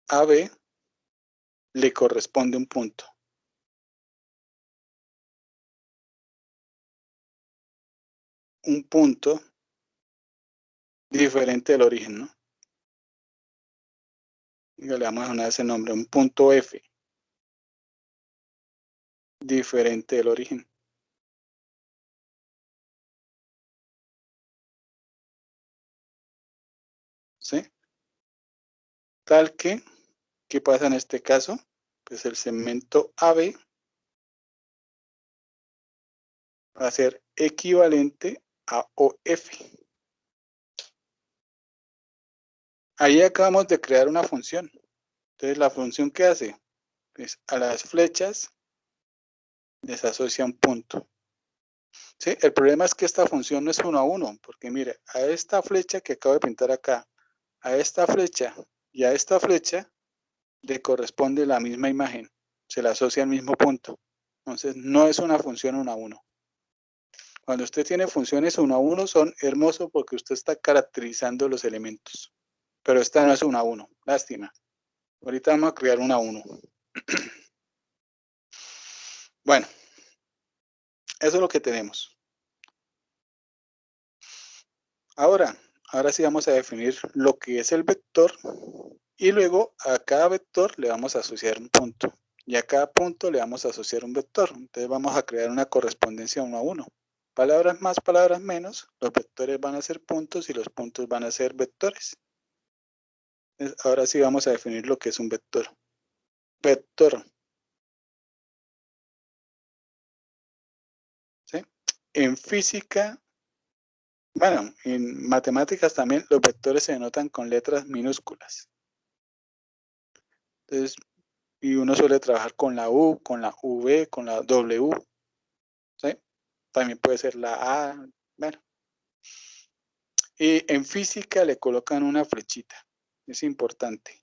AB le corresponde un punto. Un punto diferente del origen, ¿no? Y le vamos a poner ese nombre, un punto F diferente del origen. ¿Sí? Tal que, ¿qué pasa en este caso? Pues el segmento AB va a ser equivalente a OF. Ahí acabamos de crear una función. Entonces, ¿la función qué hace? Pues a las flechas les asocia un punto. ¿Sí? El problema es que esta función no es 1 a 1, porque mire, a esta flecha que acabo de pintar acá, a esta flecha y a esta flecha le corresponde la misma imagen, se le asocia al mismo punto. Entonces, no es una función 1 a 1. Cuando usted tiene funciones 1 a 1 son hermosos porque usted está caracterizando los elementos. Pero esta no es 1 a 1, lástima. Ahorita vamos a crear 1 a 1. Bueno, eso es lo que tenemos. Ahora sí vamos a definir lo que es el vector y luego a cada vector le vamos a asociar un punto. Y a cada punto le vamos a asociar un vector. Entonces vamos a crear una correspondencia 1 a 1. Palabras más, palabras menos, los vectores van a ser puntos y los puntos van a ser vectores. Entonces, ahora sí vamos a definir lo que es un vector. Vector. ¿Sí? En física, bueno, en matemáticas también los vectores se denotan con letras minúsculas. Entonces, y uno suele trabajar con la U, con la V, con la W. ¿Sí? También puede ser la A. Bueno. Y en física le colocan una flechita. Es importante.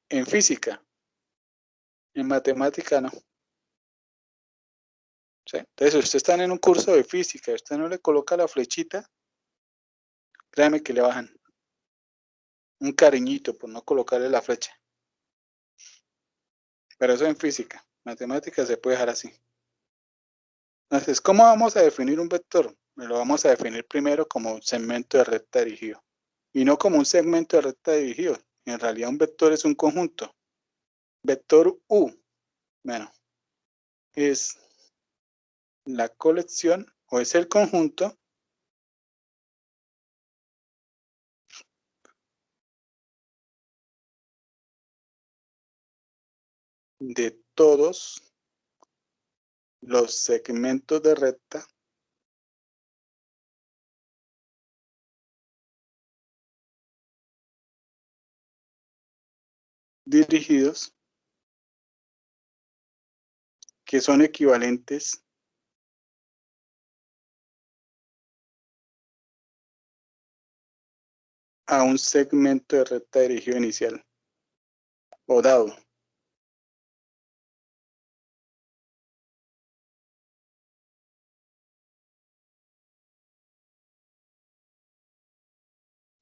En física. En matemática no. ¿Sí? Entonces, si usted está en un curso de física y usted no le coloca la flechita, créame que le bajan un cariñito por no colocarle la flecha. Pero eso en física. Matemática se puede dejar así. Entonces, ¿cómo vamos a definir un vector? Lo vamos a definir primero como un segmento de recta dirigido. Y no como un segmento de recta dirigido. En realidad un vector es un conjunto. Vector U, bueno, es la colección o es el conjunto de todos los segmentos de recta dirigidos que son equivalentes a un segmento de recta dirigido inicial o dado.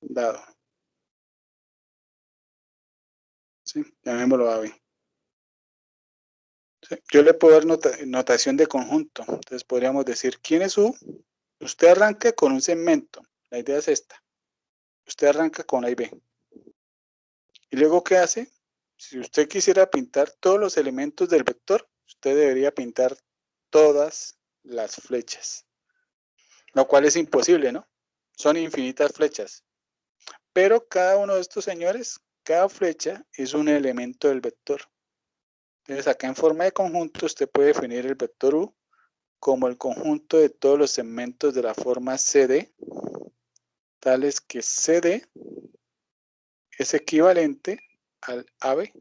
Dado. ¿Sí? Llamémoslo A, B. ¿Sí? Yo le puedo dar notación de conjunto. Entonces podríamos decir, ¿quién es U? Usted arranca con un segmento. La idea es esta. Usted arranca con A y B. ¿Y luego qué hace? Si usted quisiera pintar todos los elementos del vector, usted debería pintar todas las flechas. Lo cual es imposible, ¿no? Son infinitas flechas. Pero cada uno de estos señores, cada flecha es un elemento del vector. Entonces acá en forma de conjunto usted puede definir el vector U como el conjunto de todos los segmentos de la forma CD, tales que CD es equivalente al AB.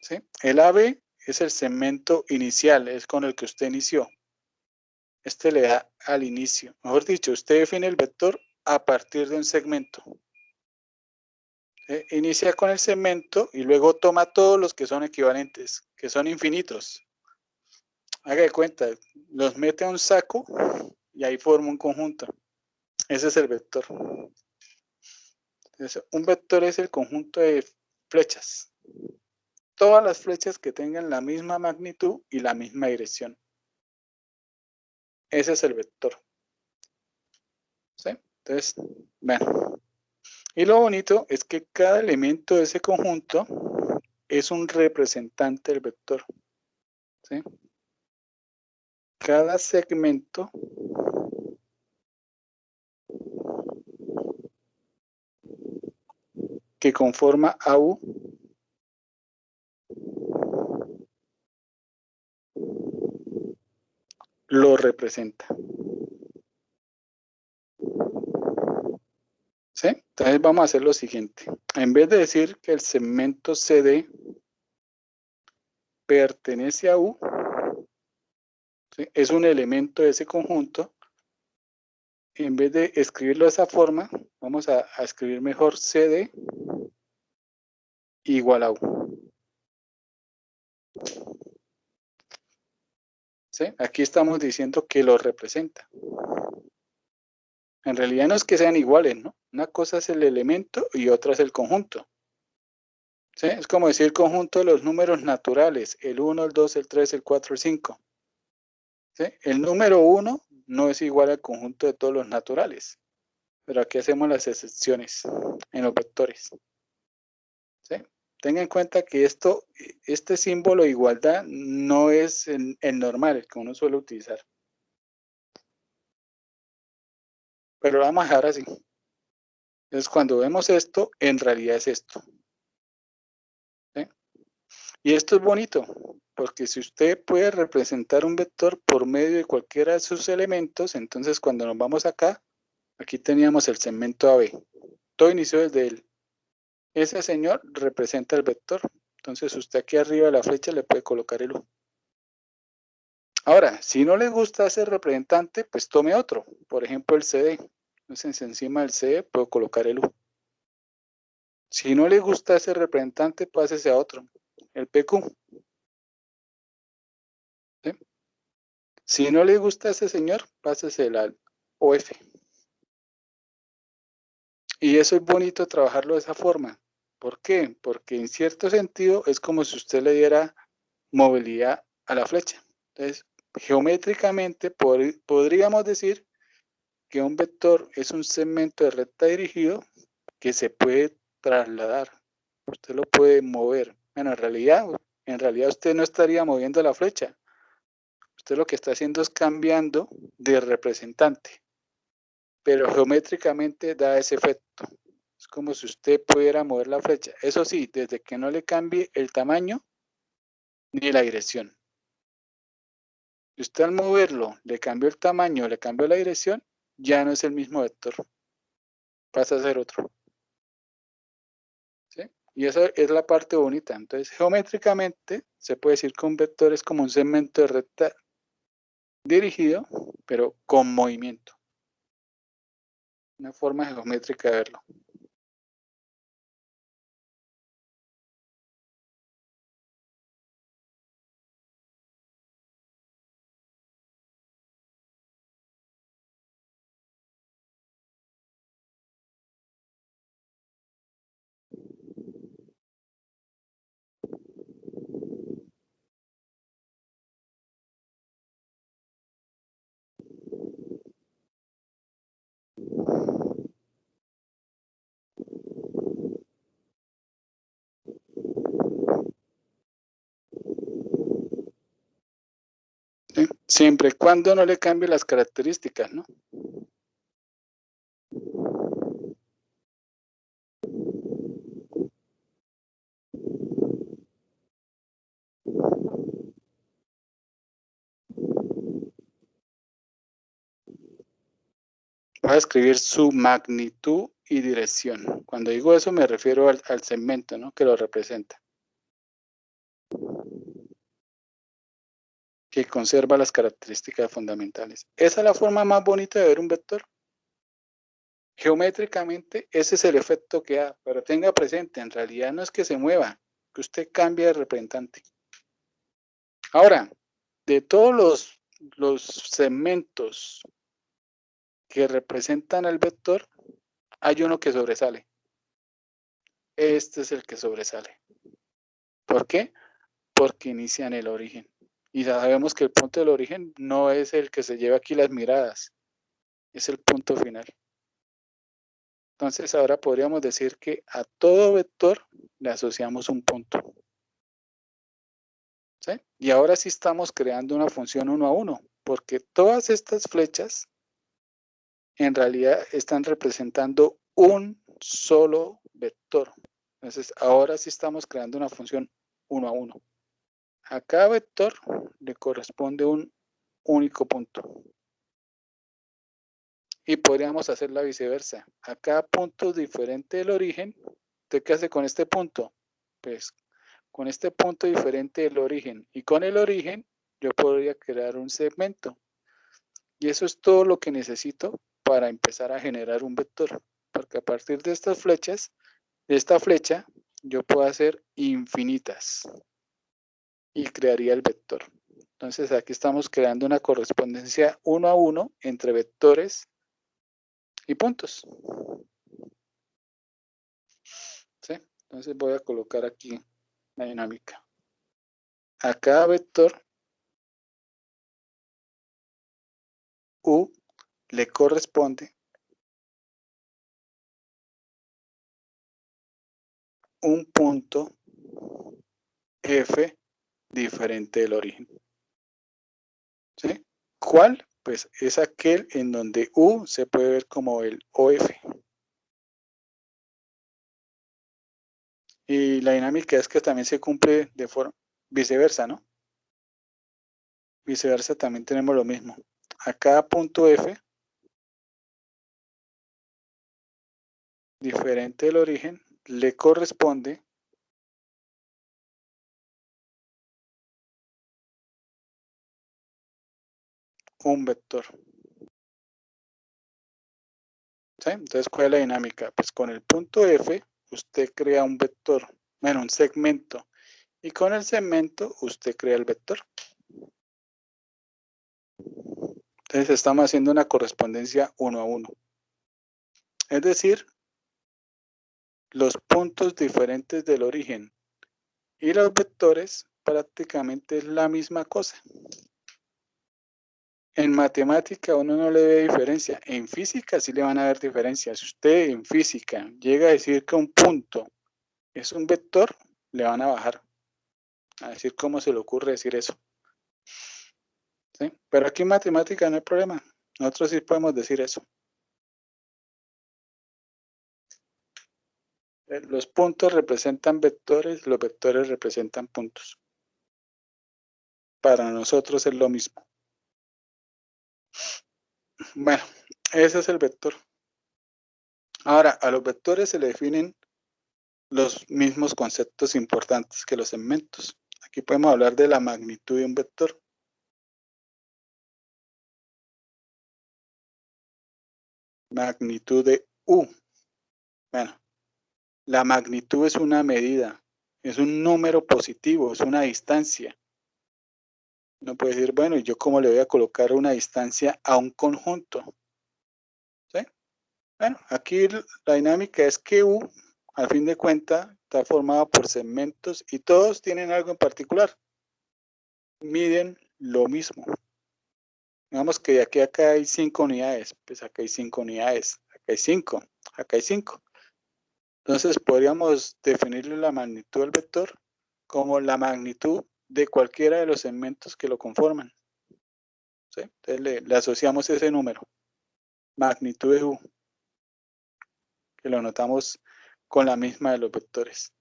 ¿Sí? El AB es el segmento inicial, es con el que usted inició. Este le da al inicio. Mejor dicho, usted define el vector a partir de un segmento. Inicia con el segmento y luego toma todos los que son equivalentes, que son infinitos. Haga de cuenta, los mete a un saco y ahí forma un conjunto. Ese es el vector. Entonces, un vector es el conjunto de flechas. Todas las flechas que tengan la misma magnitud y la misma dirección. Ese es el vector. ¿Sí? Entonces, bueno. Y lo bonito es que cada elemento de ese conjunto es un representante del vector. ¿Sí? Cada segmento que conforma AU lo representa. ¿Sí? Entonces vamos a hacer lo siguiente. En vez de decir que el segmento CD pertenece a U, ¿sí? Es un elemento de ese conjunto, en vez de escribirlo de esa forma, vamos a escribir mejor CD igual a U. ¿Sí? Aquí estamos diciendo que lo representa. En realidad no es que sean iguales, ¿no? Una cosa es el elemento y otra es el conjunto. ¿Sí? Es como decir conjunto de los números naturales, el 1, el 2, el 3, el 4, el 5. ¿Sí? El número 1 no es igual al conjunto de todos los naturales, pero aquí hacemos las excepciones en los vectores. ¿Sí? Tenga en cuenta que este símbolo de igualdad no es el normal, el que uno suele utilizar. Pero lo vamos a dejar así. Entonces, cuando vemos esto, en realidad es esto. ¿Sí? Y esto es bonito, porque si usted puede representar un vector por medio de cualquiera de sus elementos, entonces cuando nos vamos acá, aquí teníamos el segmento AB. Todo inició desde él. Ese señor representa el vector. Entonces usted aquí arriba de la flecha le puede colocar el U. Ahora, si no le gusta ese representante, pues tome otro. Por ejemplo, el CD. Entonces encima del CD puedo colocar el U. Si no le gusta ese representante, pásese a otro. El PQ. ¿Sí? Si no le gusta ese señor, pásese al OF. Y eso es bonito trabajarlo de esa forma. ¿Por qué? Porque en cierto sentido es como si usted le diera movilidad a la flecha. Entonces, geométricamente podríamos decir que un vector es un segmento de recta dirigido que se puede trasladar. Usted lo puede mover. Bueno, en realidad usted no estaría moviendo la flecha. Usted lo que está haciendo es cambiando de representante. Pero geométricamente da ese efecto. Es como si usted pudiera mover la flecha. Eso sí, desde que no le cambie el tamaño ni la dirección. Si usted al moverlo le cambió el tamaño, le cambió la dirección, ya no es el mismo vector. Pasa a ser otro. ¿Sí? Y esa es la parte bonita. Entonces, geométricamente, se puede decir que un vector es como un segmento de recta dirigido, pero con movimiento. Una forma geométrica de verlo. ¿Sí? Siempre y cuando no le cambie las características, ¿no? Voy a escribir su magnitud y dirección. Cuando digo eso me refiero al segmento, ¿no? Que lo representa. Que conserva las características fundamentales. Esa es la forma más bonita de ver un vector. Geométricamente, ese es el efecto que da, pero tenga presente, en realidad no es que se mueva, que usted cambia de representante. Ahora, de todos los segmentos que representan al vector, hay uno que sobresale. Este es el que sobresale. ¿Por qué? Porque inicia en el origen. Y ya sabemos que el punto del origen no es el que se lleva aquí las miradas, es el punto final. Entonces ahora podríamos decir que a todo vector le asociamos un punto. ¿Sí? Y ahora sí estamos creando una función 1 a 1, porque todas estas flechas en realidad están representando un solo vector. Entonces ahora sí estamos creando una función 1 a 1. A cada vector le corresponde un único punto. Y podríamos hacerla viceversa. A cada punto diferente del origen, ¿usted qué hace con este punto? Pues con este punto diferente del origen y con el origen yo podría crear un segmento. Y eso es todo lo que necesito para empezar a generar un vector. Porque a partir de estas flechas, de esta flecha, yo puedo hacer infinitas y crearía el vector. Entonces aquí estamos creando una correspondencia 1 a 1 entre vectores y puntos. ¿Sí? Entonces voy a colocar aquí la dinámica. A cada vector U le corresponde un punto F diferente del origen. ¿Sí? ¿Cuál? Pues es aquel en donde U se puede ver como el OF. Y la dinámica es que también se cumple de forma viceversa, ¿no? Viceversa también tenemos lo mismo. A cada punto F, diferente del origen, le corresponde un vector. ¿Sí? Entonces, ¿cuál es la dinámica? Pues con el punto F, usted crea un vector, bueno, un segmento. Y con el segmento, usted crea el vector. Entonces, estamos haciendo una correspondencia 1 a 1. Es decir, los puntos diferentes del origen y los vectores prácticamente es la misma cosa. En matemática uno no le ve diferencia. En física sí le van a ver diferencias. Si usted en física llega a decir que un punto es un vector, le van a bajar. A decir cómo se le ocurre decir eso. ¿Sí? Pero aquí en matemática no hay problema. Nosotros sí podemos decir eso. Los puntos representan vectores, los vectores representan puntos. Para nosotros es lo mismo. Bueno, ese es el vector. Ahora, a los vectores se le definen los mismos conceptos importantes que los segmentos. Aquí podemos hablar de la magnitud de un vector. Magnitud de U. Bueno, la magnitud es una medida, es un número positivo, es una distancia. Uno puede decir, bueno, ¿y yo cómo le voy a colocar una distancia a un conjunto? ¿Sí? Bueno, aquí la dinámica es que U, al fin de cuentas, está formada por segmentos y todos tienen algo en particular. Miden lo mismo. Digamos que de aquí a acá hay 5 unidades, pues acá hay 5 unidades, acá hay 5, acá hay 5. Entonces podríamos definirle la magnitud del vector como la magnitud de cualquiera de los segmentos que lo conforman. ¿Sí? Entonces le asociamos ese número, magnitud de U, que lo notamos con la misma de los vectores.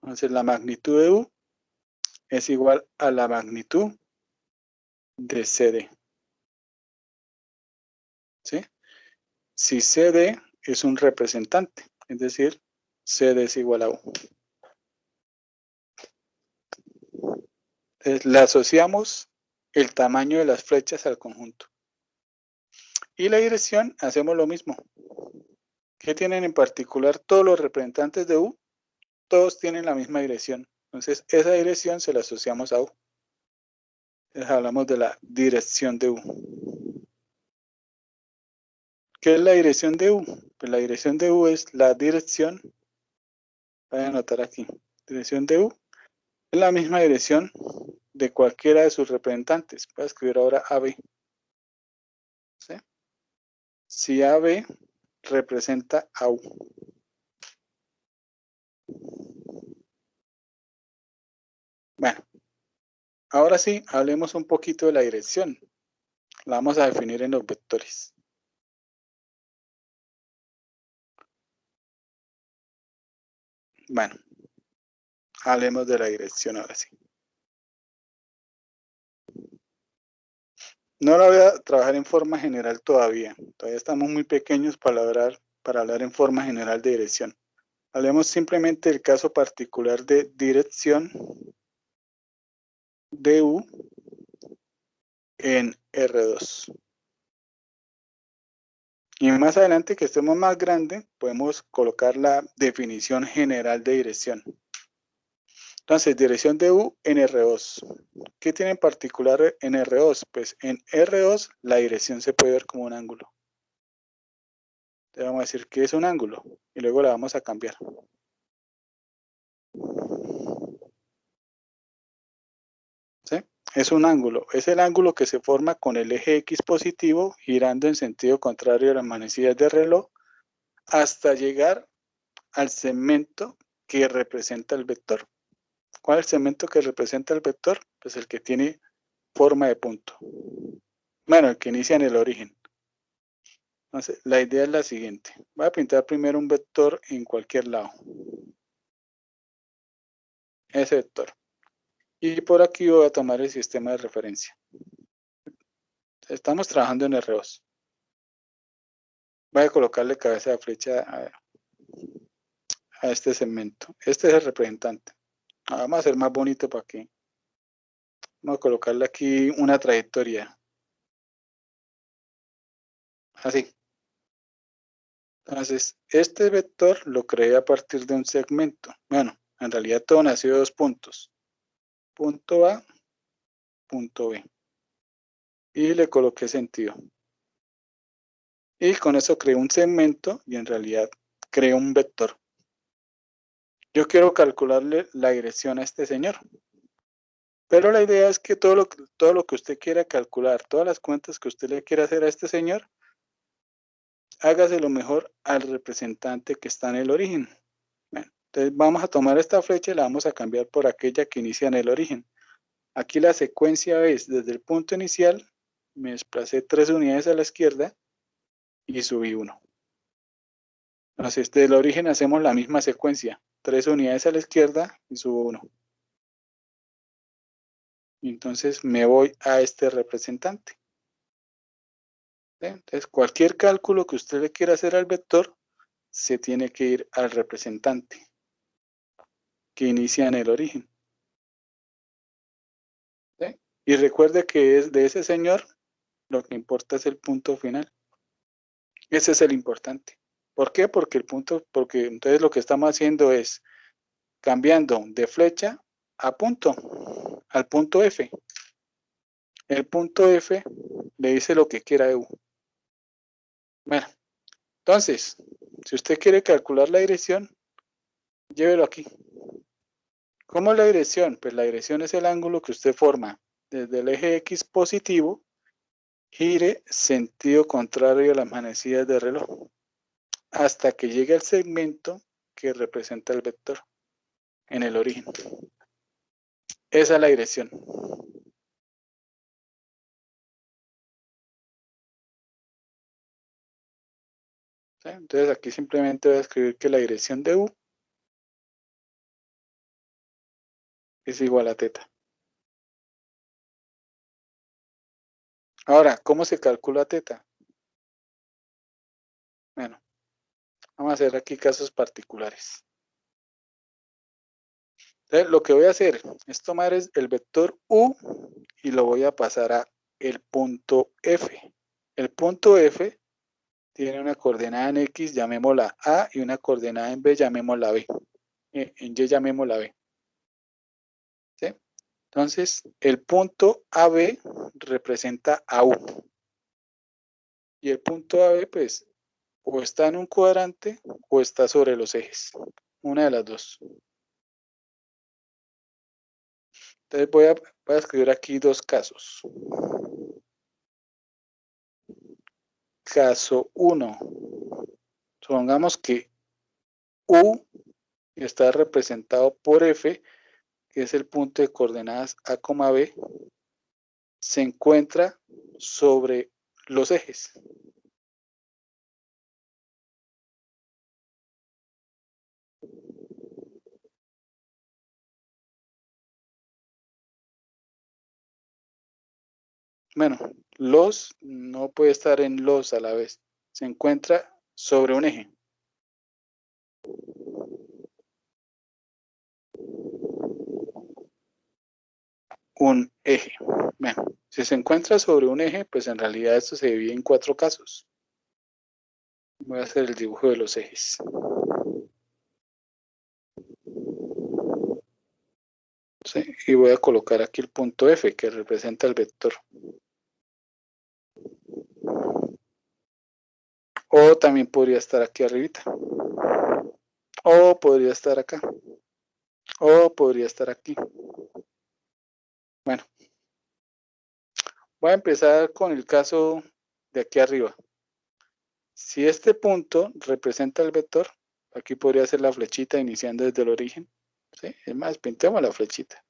Entonces la magnitud de U es igual a la magnitud de CD. ¿Sí? Si CD es un representante, es decir, CD es igual a U. Entonces, le asociamos el tamaño de las flechas al conjunto. Y la dirección, hacemos lo mismo. ¿Qué tienen en particular todos los representantes de U? Todos tienen la misma dirección. Entonces, esa dirección se la asociamos a U. Entonces, hablamos de la dirección de U. ¿Qué es la dirección de U? Pues la dirección de U es la dirección, voy a anotar aquí, dirección de U, es la misma dirección de cualquiera de sus representantes. Voy a escribir ahora AB. ¿Sí? Si AB representa a U. Bueno, ahora sí, hablemos un poquito de la dirección. La vamos a definir en los vectores. Bueno, hablemos de la dirección ahora sí. No la voy a trabajar en forma general todavía. Todavía estamos muy pequeños para hablar en forma general de dirección. Hablemos simplemente del caso particular de dirección de U en R2. Y más adelante, que estemos más grande, podemos colocar la definición general de dirección. Entonces, dirección de U en R2. ¿Qué tiene en particular en R2? Pues en R2 la dirección se puede ver como un ángulo. Le vamos a decir que es un ángulo y luego la vamos a cambiar. ¿Sí? Es un ángulo. Es el ángulo que se forma con el eje X positivo girando en sentido contrario a las manecillas del reloj hasta llegar al segmento que representa el vector. ¿Cuál es el segmento que representa el vector? Pues el que tiene forma de punto. Bueno, el que inicia en el origen. Entonces, la idea es la siguiente. Voy a pintar primero un vector en cualquier lado. Ese vector. Y por aquí voy a tomar el sistema de referencia. Estamos trabajando en R2. Voy a colocarle cabeza de flecha a este segmento. Este es el representante. Vamos a hacer más bonito para que. Vamos a colocarle aquí una trayectoria. Así. Entonces, este vector lo creé a partir de un segmento. Bueno, en realidad todo nació de 2 puntos. Punto A, punto B. Y le coloqué sentido. Y con eso creé un segmento y en realidad creé un vector. Yo quiero calcularle la dirección a este señor. Pero la idea es que todo lo que usted quiera calcular, todas las cuentas que usted le quiera hacer a este señor, hágase lo mejor al representante que está en el origen. Bueno, entonces vamos a tomar esta flecha y la vamos a cambiar por aquella que inicia en el origen. Aquí la secuencia es desde el punto inicial, me desplacé 3 unidades a la izquierda y subí 1. Entonces desde el origen hacemos la misma secuencia, 3 unidades a la izquierda y subo 1. Entonces me voy a este representante. Entonces cualquier cálculo que usted le quiera hacer al vector, se tiene que ir al representante que inicia en el origen. ¿Sí? Y recuerde que es de ese señor, lo que importa es el punto final. Ese es el importante. ¿Por qué? Porque entonces lo que estamos haciendo es cambiando de flecha a punto, al punto F. El punto F le dice lo que quiera EU. Bueno, entonces, si usted quiere calcular la dirección, llévelo aquí. ¿Cómo es la dirección? Pues la dirección es el ángulo que usted forma desde el eje X positivo, gire sentido contrario a las manecillas del reloj, hasta que llegue al segmento que representa el vector en el origen. Esa es la dirección. ¿Sí? Entonces aquí simplemente voy a escribir que la dirección de U es igual a teta. Ahora, ¿cómo se calcula teta? Bueno, vamos a hacer aquí casos particulares. Entonces, lo que voy a hacer es tomar el vector U y lo voy a pasar a el punto F. El punto F tiene una coordenada en X, llamémosla A, y una coordenada en B, llamémosla B. En Y, llamémosla B. ¿Sí? Entonces, el punto AB representa a U. Y el punto AB, pues, o está en un cuadrante o está sobre los ejes. Una de las dos. Entonces voy a escribir aquí dos casos. Caso 1. Supongamos que U está representado por F, que es el punto de coordenadas A, B, se encuentra sobre los ejes. Bueno, los no puede estar en los a la vez. Se encuentra sobre un eje. Un eje. Bueno, si se encuentra sobre un eje, pues en realidad esto se divide en 4 casos. Voy a hacer el dibujo de los ejes. ¿Sí? Y voy a colocar aquí el punto F, que representa el vector. O también podría estar aquí arribita. O podría estar acá. O podría estar aquí. Bueno. Voy a empezar con el caso de aquí arriba. Si este punto representa el vector, aquí podría ser la flechita iniciando desde el origen. ¿Sí? Es más, pintemos la flechita.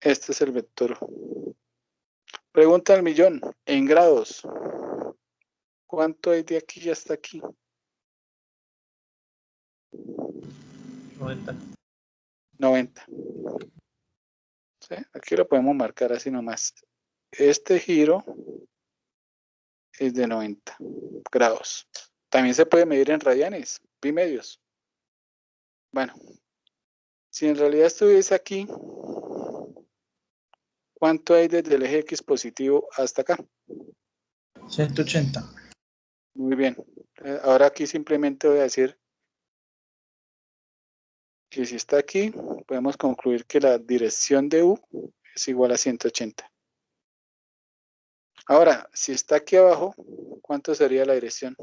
Este es el vector. Pregunta al millón, en grados. ¿Cuánto hay de aquí hasta aquí? 90. 90. ¿Sí? Aquí lo podemos marcar así nomás. Este giro es de 90 grados. También se puede medir en radianes, pi medios. Bueno, si en realidad estuviese aquí, ¿cuánto hay desde el eje X positivo hasta acá? 180. Muy bien. Ahora aquí simplemente voy a decir que si está aquí, podemos concluir que la dirección de U es igual a 180. Ahora, si está aquí abajo, ¿cuánto sería la dirección?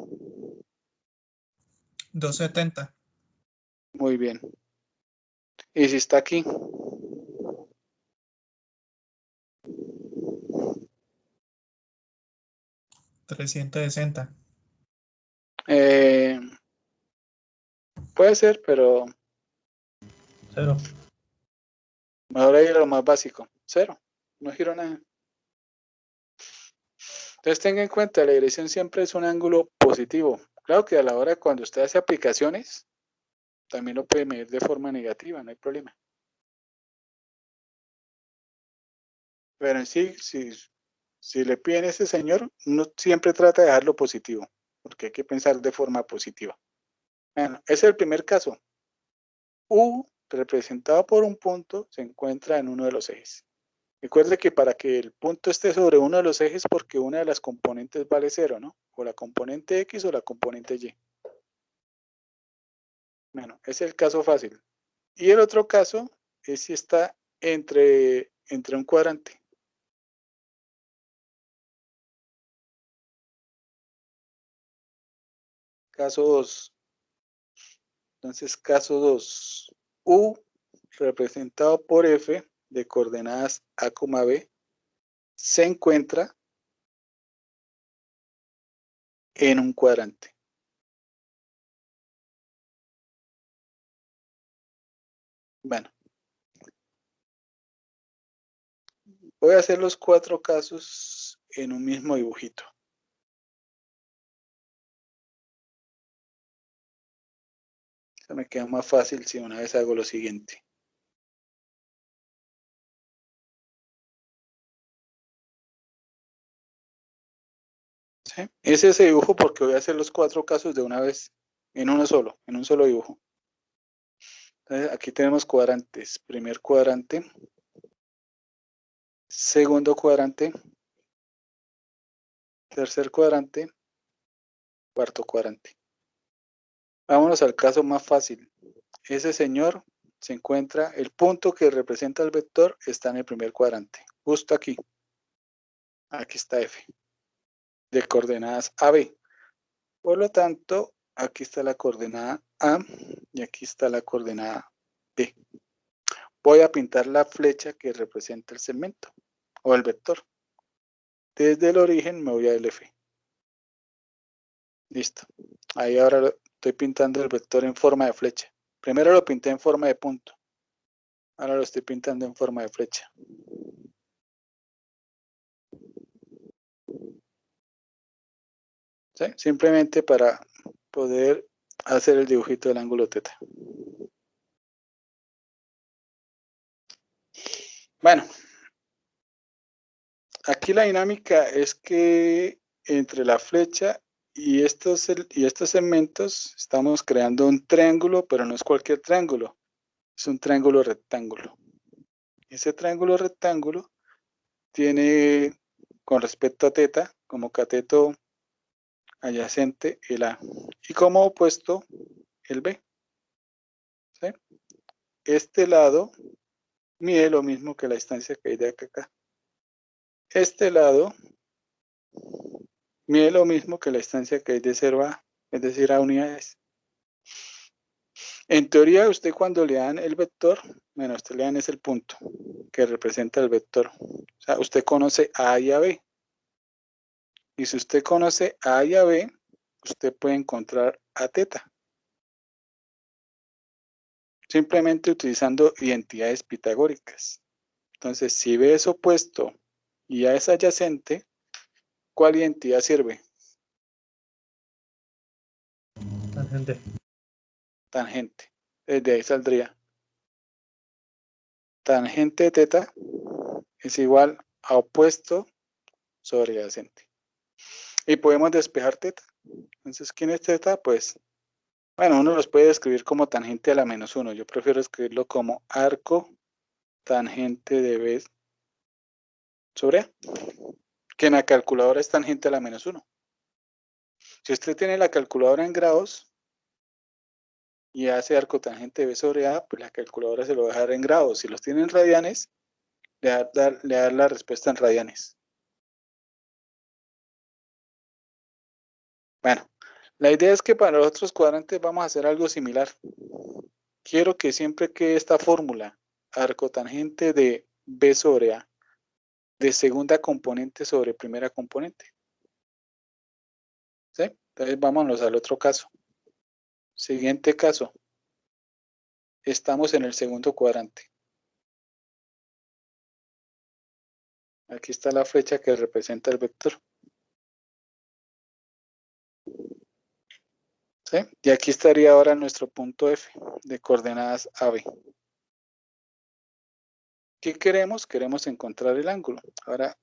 270. Muy bien. Y si está aquí, 360. Puede ser, pero 0. mejor ir a lo más básico. 0. No giro nada. Entonces tenga en cuenta, la dirección siempre es un ángulo positivo. Claro que a la hora cuando usted hace aplicaciones, también lo puede medir de forma negativa, no hay problema. Pero en sí, si le piden a ese señor, uno siempre trata de dejarlo positivo, porque hay que pensar de forma positiva. Bueno, ese es el primer caso. U, representado por un punto, se encuentra en uno de los ejes. Recuerde que para que el punto esté sobre uno de los ejes, porque una de las componentes vale 0, ¿no? O la componente X o la componente Y. Bueno, ese es el caso fácil. Y el otro caso es si está entre un cuadrante. Caso 2. Entonces, caso 2. U, representado por F, de coordenadas A, B, se encuentra en un cuadrante. Bueno, voy a hacer los 4 casos en un mismo dibujito. Eso me queda más fácil si una vez hago lo siguiente. ¿Sí? Es ese dibujo porque voy a hacer los 4 casos de una vez, en un solo dibujo. Entonces, aquí tenemos cuadrantes. Primer cuadrante, segundo cuadrante, tercer cuadrante, cuarto cuadrante. Vámonos al caso más fácil. Ese señor se encuentra, el punto que representa el vector está en el primer cuadrante, justo aquí. Aquí está F, de coordenadas AB. Por lo tanto, aquí está la coordenada A y aquí está la coordenada B. Voy a pintar la flecha que representa el segmento o el vector. Desde el origen me voy a F. Listo. Ahí ahora estoy pintando el vector en forma de flecha. Primero lo pinté en forma de punto. Ahora lo estoy pintando en forma de flecha. ¿Sí? Simplemente para poder hacer el dibujito del ángulo teta. Bueno, aquí la dinámica es que entre la flecha y estos segmentos estamos creando un triángulo, pero no es cualquier triángulo, es un triángulo rectángulo. Ese triángulo rectángulo tiene, con respecto a teta, como cateto adyacente el A y como opuesto el B. ¿Sí? Este lado mide lo mismo que la distancia que hay de acá. Este lado mide lo mismo que la distancia que hay de 0 a, es decir, a unidades. En teoría, usted cuando le dan el vector, bueno, usted le dan es el punto que representa el vector. O sea, usted conoce a y a B. Y si usted conoce a A y a B, usted puede encontrar a teta. Simplemente utilizando identidades pitagóricas. Entonces, si B es opuesto y A es adyacente, ¿cuál identidad sirve? Tangente. Tangente. Desde ahí saldría. Tangente de teta es igual a opuesto sobre adyacente. Y podemos despejar teta. Entonces, ¿quién es teta? Pues, bueno, uno los puede escribir como tangente a la menos 1. Yo prefiero escribirlo como arco tangente de B sobre A. Que en la calculadora es tangente a la menos 1. Si usted tiene la calculadora en grados y hace arco tangente de B sobre A, pues la calculadora se lo va a dejar en grados. Si los tiene en radianes, le va a dar la respuesta en radianes. Bueno, la idea es que para los otros cuadrantes vamos a hacer algo similar. Quiero que siempre quede esta fórmula, arco tangente de B sobre A, de segunda componente sobre primera componente. ¿Sí? Entonces vámonos al otro caso. Siguiente caso. Estamos en el segundo cuadrante. Aquí está la flecha que representa el vector. ¿Sí? Y aquí estaría ahora nuestro punto F de coordenadas AB. ¿Qué queremos? Queremos encontrar el ángulo. Ahora,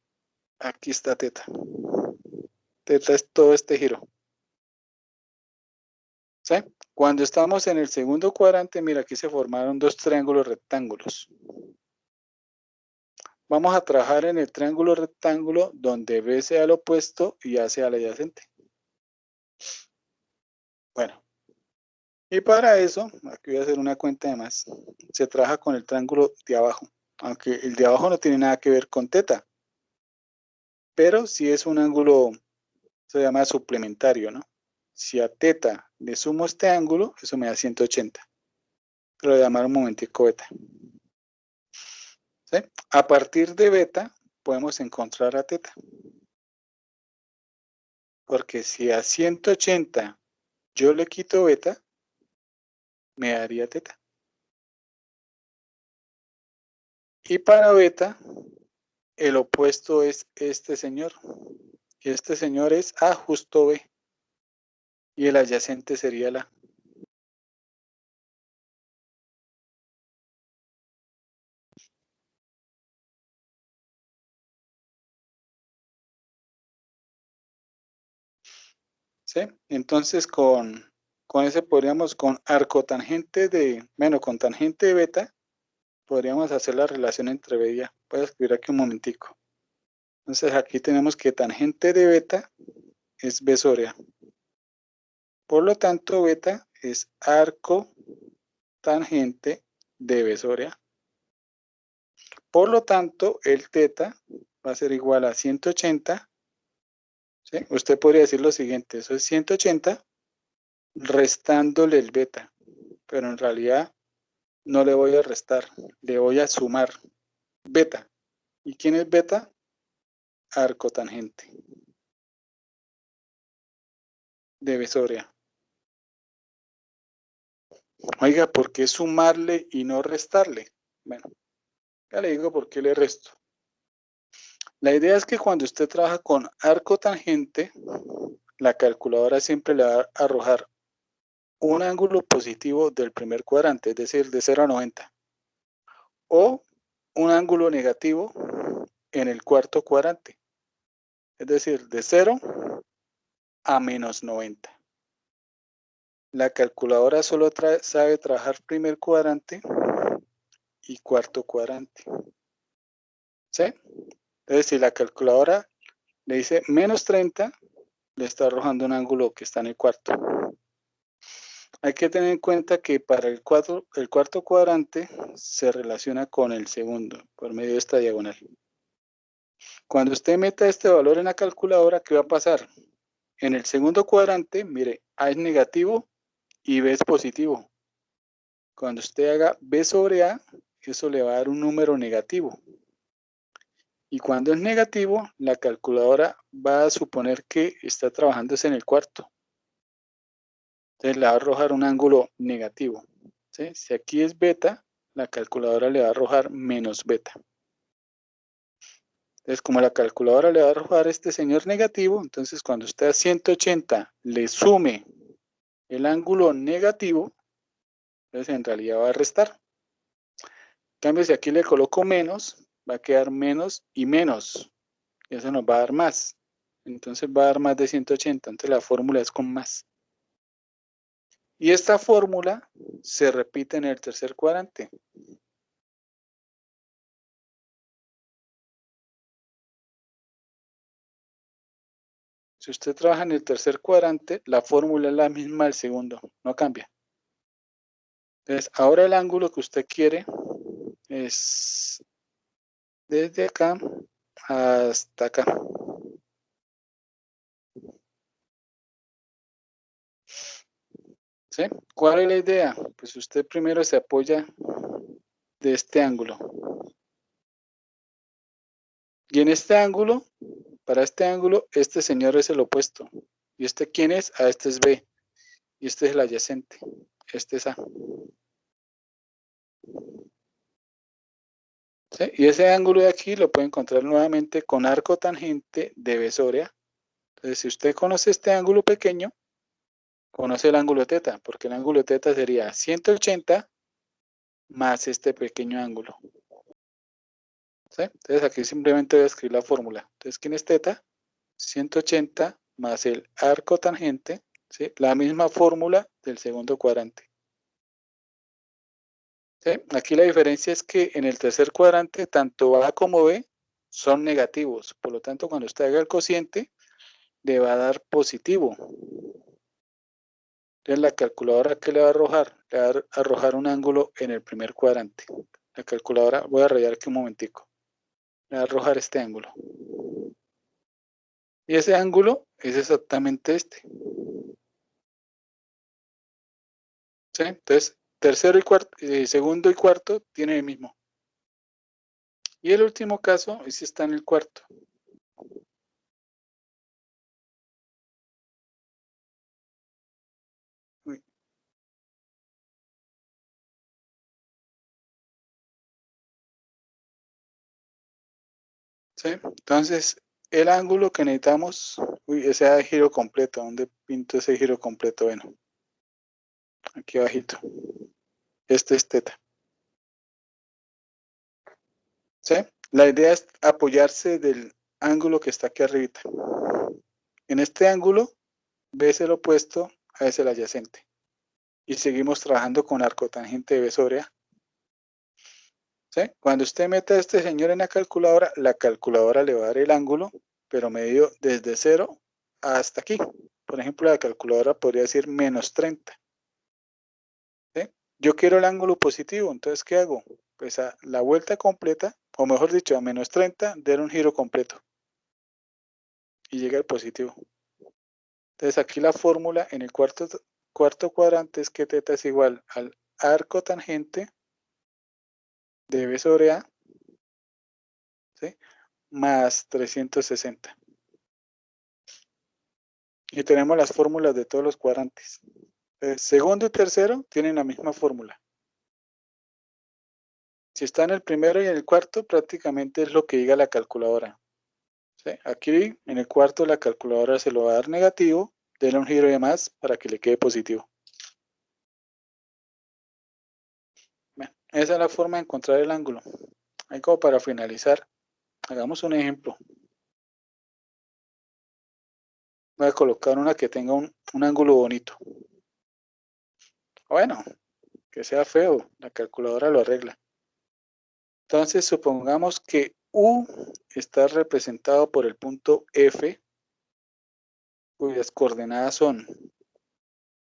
aquí está teta. Teta es todo este giro. ¿Sí? Cuando estamos en el segundo cuadrante, mira, aquí se formaron dos triángulos rectángulos. Vamos a trabajar en el triángulo rectángulo donde B sea el opuesto y A sea el adyacente. Bueno, y para eso, aquí voy a hacer una cuenta de más. Se trabaja con el triángulo de abajo, aunque el de abajo no tiene nada que ver con teta, pero sí es un ángulo, se llama suplementario, ¿no? Si a teta le sumo este ángulo, eso me da 180. Lo voy a llamar un momentico beta. ¿Sí? A partir de beta podemos encontrar a teta. Porque si a 180 yo le quito beta, me daría teta. Y para beta, el opuesto es este señor. Y este señor es A justo B. Y el adyacente sería la A. ¿Sí? Entonces con ese podríamos, con arco tangente de, bueno, con tangente de beta, podríamos hacer la relación entre B y A. Voy a escribir aquí un momentico. Entonces aquí tenemos que tangente de beta es B sobre A. Por lo tanto, beta es arco tangente de B sobre A. Por lo tanto, el teta va a ser igual a 180. ¿Sí? Usted podría decir lo siguiente, eso es 180 restándole el beta, pero en realidad no le voy a restar, le voy a sumar beta. ¿Y quién es beta? Arco tangente de B sobre A. Oiga, ¿por qué sumarle y no restarle? Bueno, ya le digo por qué le resto. La idea es que cuando usted trabaja con arco tangente, la calculadora siempre le va a arrojar un ángulo positivo del primer cuadrante, es decir, de 0 a 90. O un ángulo negativo en el cuarto cuadrante, es decir, de 0 a menos 90. La calculadora solo sabe trabajar primer cuadrante y cuarto cuadrante. ¿Sí? Entonces, si la calculadora le dice menos 30, le está arrojando un ángulo que está en el cuarto. Hay que tener en cuenta que para el cuarto cuadrante se relaciona con el segundo por medio de esta diagonal. Cuando usted meta este valor en la calculadora, ¿qué va a pasar? En el segundo cuadrante, mire, A es negativo y B es positivo. Cuando usted haga B sobre A, eso le va a dar un número negativo. Y cuando es negativo, la calculadora va a suponer que está trabajándose en el cuarto. Entonces le va a arrojar un ángulo negativo. ¿Sí? Si aquí es beta, la calculadora le va a arrojar menos beta. Entonces, como la calculadora le va a arrojar este señor negativo, entonces cuando usted a 180 le sume el ángulo negativo, entonces en realidad va a restar. En cambio, si aquí le coloco menos, va a quedar menos y menos. Y eso nos va a dar más. Entonces va a dar más de 180. Entonces la fórmula es con más. Y esta fórmula se repite en el tercer cuadrante. Si usted trabaja en el tercer cuadrante, la fórmula es la misma del segundo, no cambia. Entonces, ahora el ángulo que usted quiere es desde acá hasta acá. ¿Sí? ¿Cuál es la idea? Pues usted primero se apoya de este ángulo. Y en este ángulo, para este ángulo, este señor es el opuesto. ¿Y este quién es? Ah, este es B. Y este es el adyacente. Este es A. ¿Sí? Y ese ángulo de aquí lo puede encontrar nuevamente con arco tangente de B sobre A. Entonces, si usted conoce este ángulo pequeño, conoce el ángulo teta, porque el ángulo teta sería 180 más este pequeño ángulo. ¿Sí? Entonces, aquí simplemente voy a escribir la fórmula. Entonces, ¿quién es teta? 180 más el arco tangente, ¿sí? La misma fórmula del segundo cuadrante. ¿Sí? Aquí la diferencia es que en el tercer cuadrante, tanto A como B son negativos. Por lo tanto, cuando usted haga el cociente, le va a dar positivo. Entonces, la calculadora, ¿qué le va a arrojar? Le va a arrojar un ángulo en el primer cuadrante. La calculadora, voy a rayar aquí un momentico. Le va a arrojar este ángulo. Y ese ángulo es exactamente este. ¿Sí? Entonces, tercero y cuarto, segundo y cuarto tienen el mismo. Y el último caso es si está en el cuarto. Uy. ¿Sí? Entonces, el ángulo que necesitamos, uy, ese giro completo. ¿Dónde pinto ese giro completo? Bueno, aquí abajito. Este es teta. ¿Sí? La idea es apoyarse del ángulo que está aquí arribita. En este ángulo, B es el opuesto, A es el adyacente. Y seguimos trabajando con arco tangente de B sobre A. ¿Sí? Cuando usted meta a este señor en la calculadora le va a dar el ángulo, pero medio desde 0 hasta aquí. Por ejemplo, la calculadora podría decir menos 30. ¿Sí? Yo quiero el ángulo positivo, entonces ¿qué hago? Pues a la vuelta completa, o mejor dicho, a menos 30, dar un giro completo. Y llega el positivo. Entonces aquí la fórmula en el cuarto cuadrante es que teta es igual al arco tangente de B sobre A, ¿sí? Más 360. Y tenemos las fórmulas de todos los cuadrantes. Segundo y tercero tienen la misma fórmula. Si está en el primero y en el cuarto, prácticamente es lo que diga la calculadora. ¿Sí? Aquí en el cuarto la calculadora se lo va a dar negativo, denle un giro de más para que le quede positivo. Bien, esa es la forma de encontrar el ángulo. Ahí como para finalizar, hagamos un ejemplo. Voy a colocar una que tenga un ángulo bonito. Bueno, que sea feo, la calculadora lo arregla. Entonces supongamos que U está representado por el punto F, cuyas coordenadas son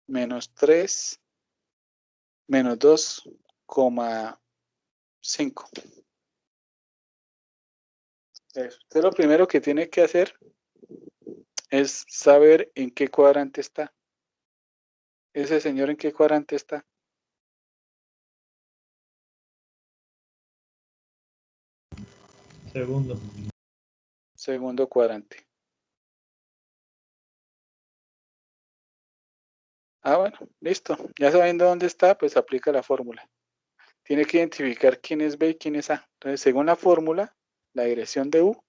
menos 3, menos 2,5. Usted lo primero que tiene que hacer es saber en qué cuadrante está. Ese señor en qué cuadrante está. Segundo cuadrante. Ah, bueno, listo. Ya sabiendo dónde está, pues aplica la fórmula. Tiene que identificar quién es B y quién es A. Entonces, según la fórmula, la dirección de U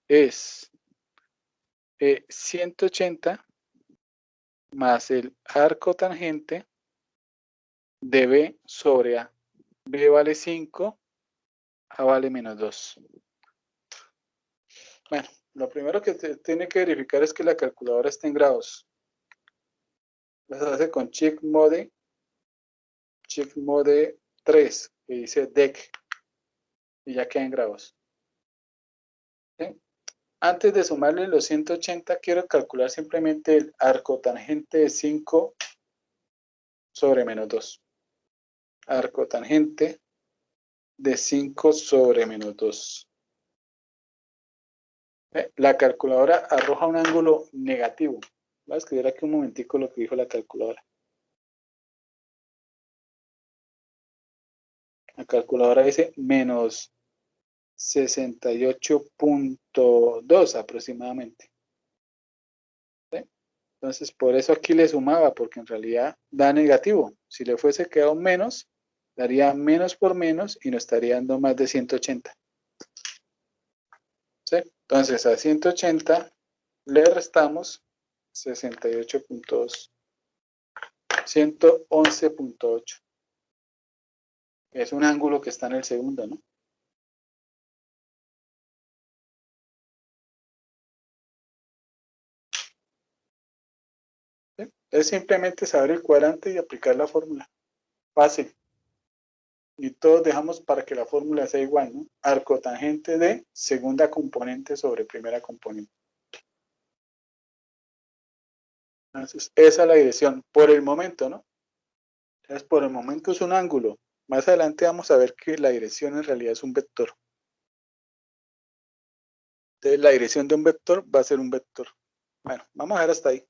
es 180 más el arco tangente de B sobre A. B vale 5, A vale menos 2. Bueno, lo primero que tiene que verificar es que la calculadora esté en grados. Lo hace con Check Mode 3, que dice DEC, y ya queda en grados. ¿Sí? Antes de sumarle los 180, quiero calcular simplemente el arco tangente de 5 sobre menos 2. Arco tangente de 5 sobre menos 2. La calculadora arroja un ángulo negativo. Voy a escribir aquí un momentico lo que dijo la calculadora. La calculadora dice menos 68.2 aproximadamente. ¿Sí? Entonces, por eso aquí le sumaba, porque en realidad da negativo. Si le fuese quedado menos, daría menos por menos y nos estaría dando más de 180. ¿Sí? Entonces, a 180 le restamos 68.2. 111.8. Es un ángulo que está en el segundo, ¿no? ¿Sí? Es simplemente saber el cuadrante y aplicar la fórmula. Fácil. Y todos dejamos para que la fórmula sea igual, ¿no? Arco tangente de segunda componente sobre primera componente. Entonces, esa es la dirección por el momento, ¿no? Entonces, por el momento es un ángulo. Más adelante vamos a ver que la dirección en realidad es un vector. Entonces, la dirección de un vector va a ser un vector. Bueno, vamos a ver hasta ahí.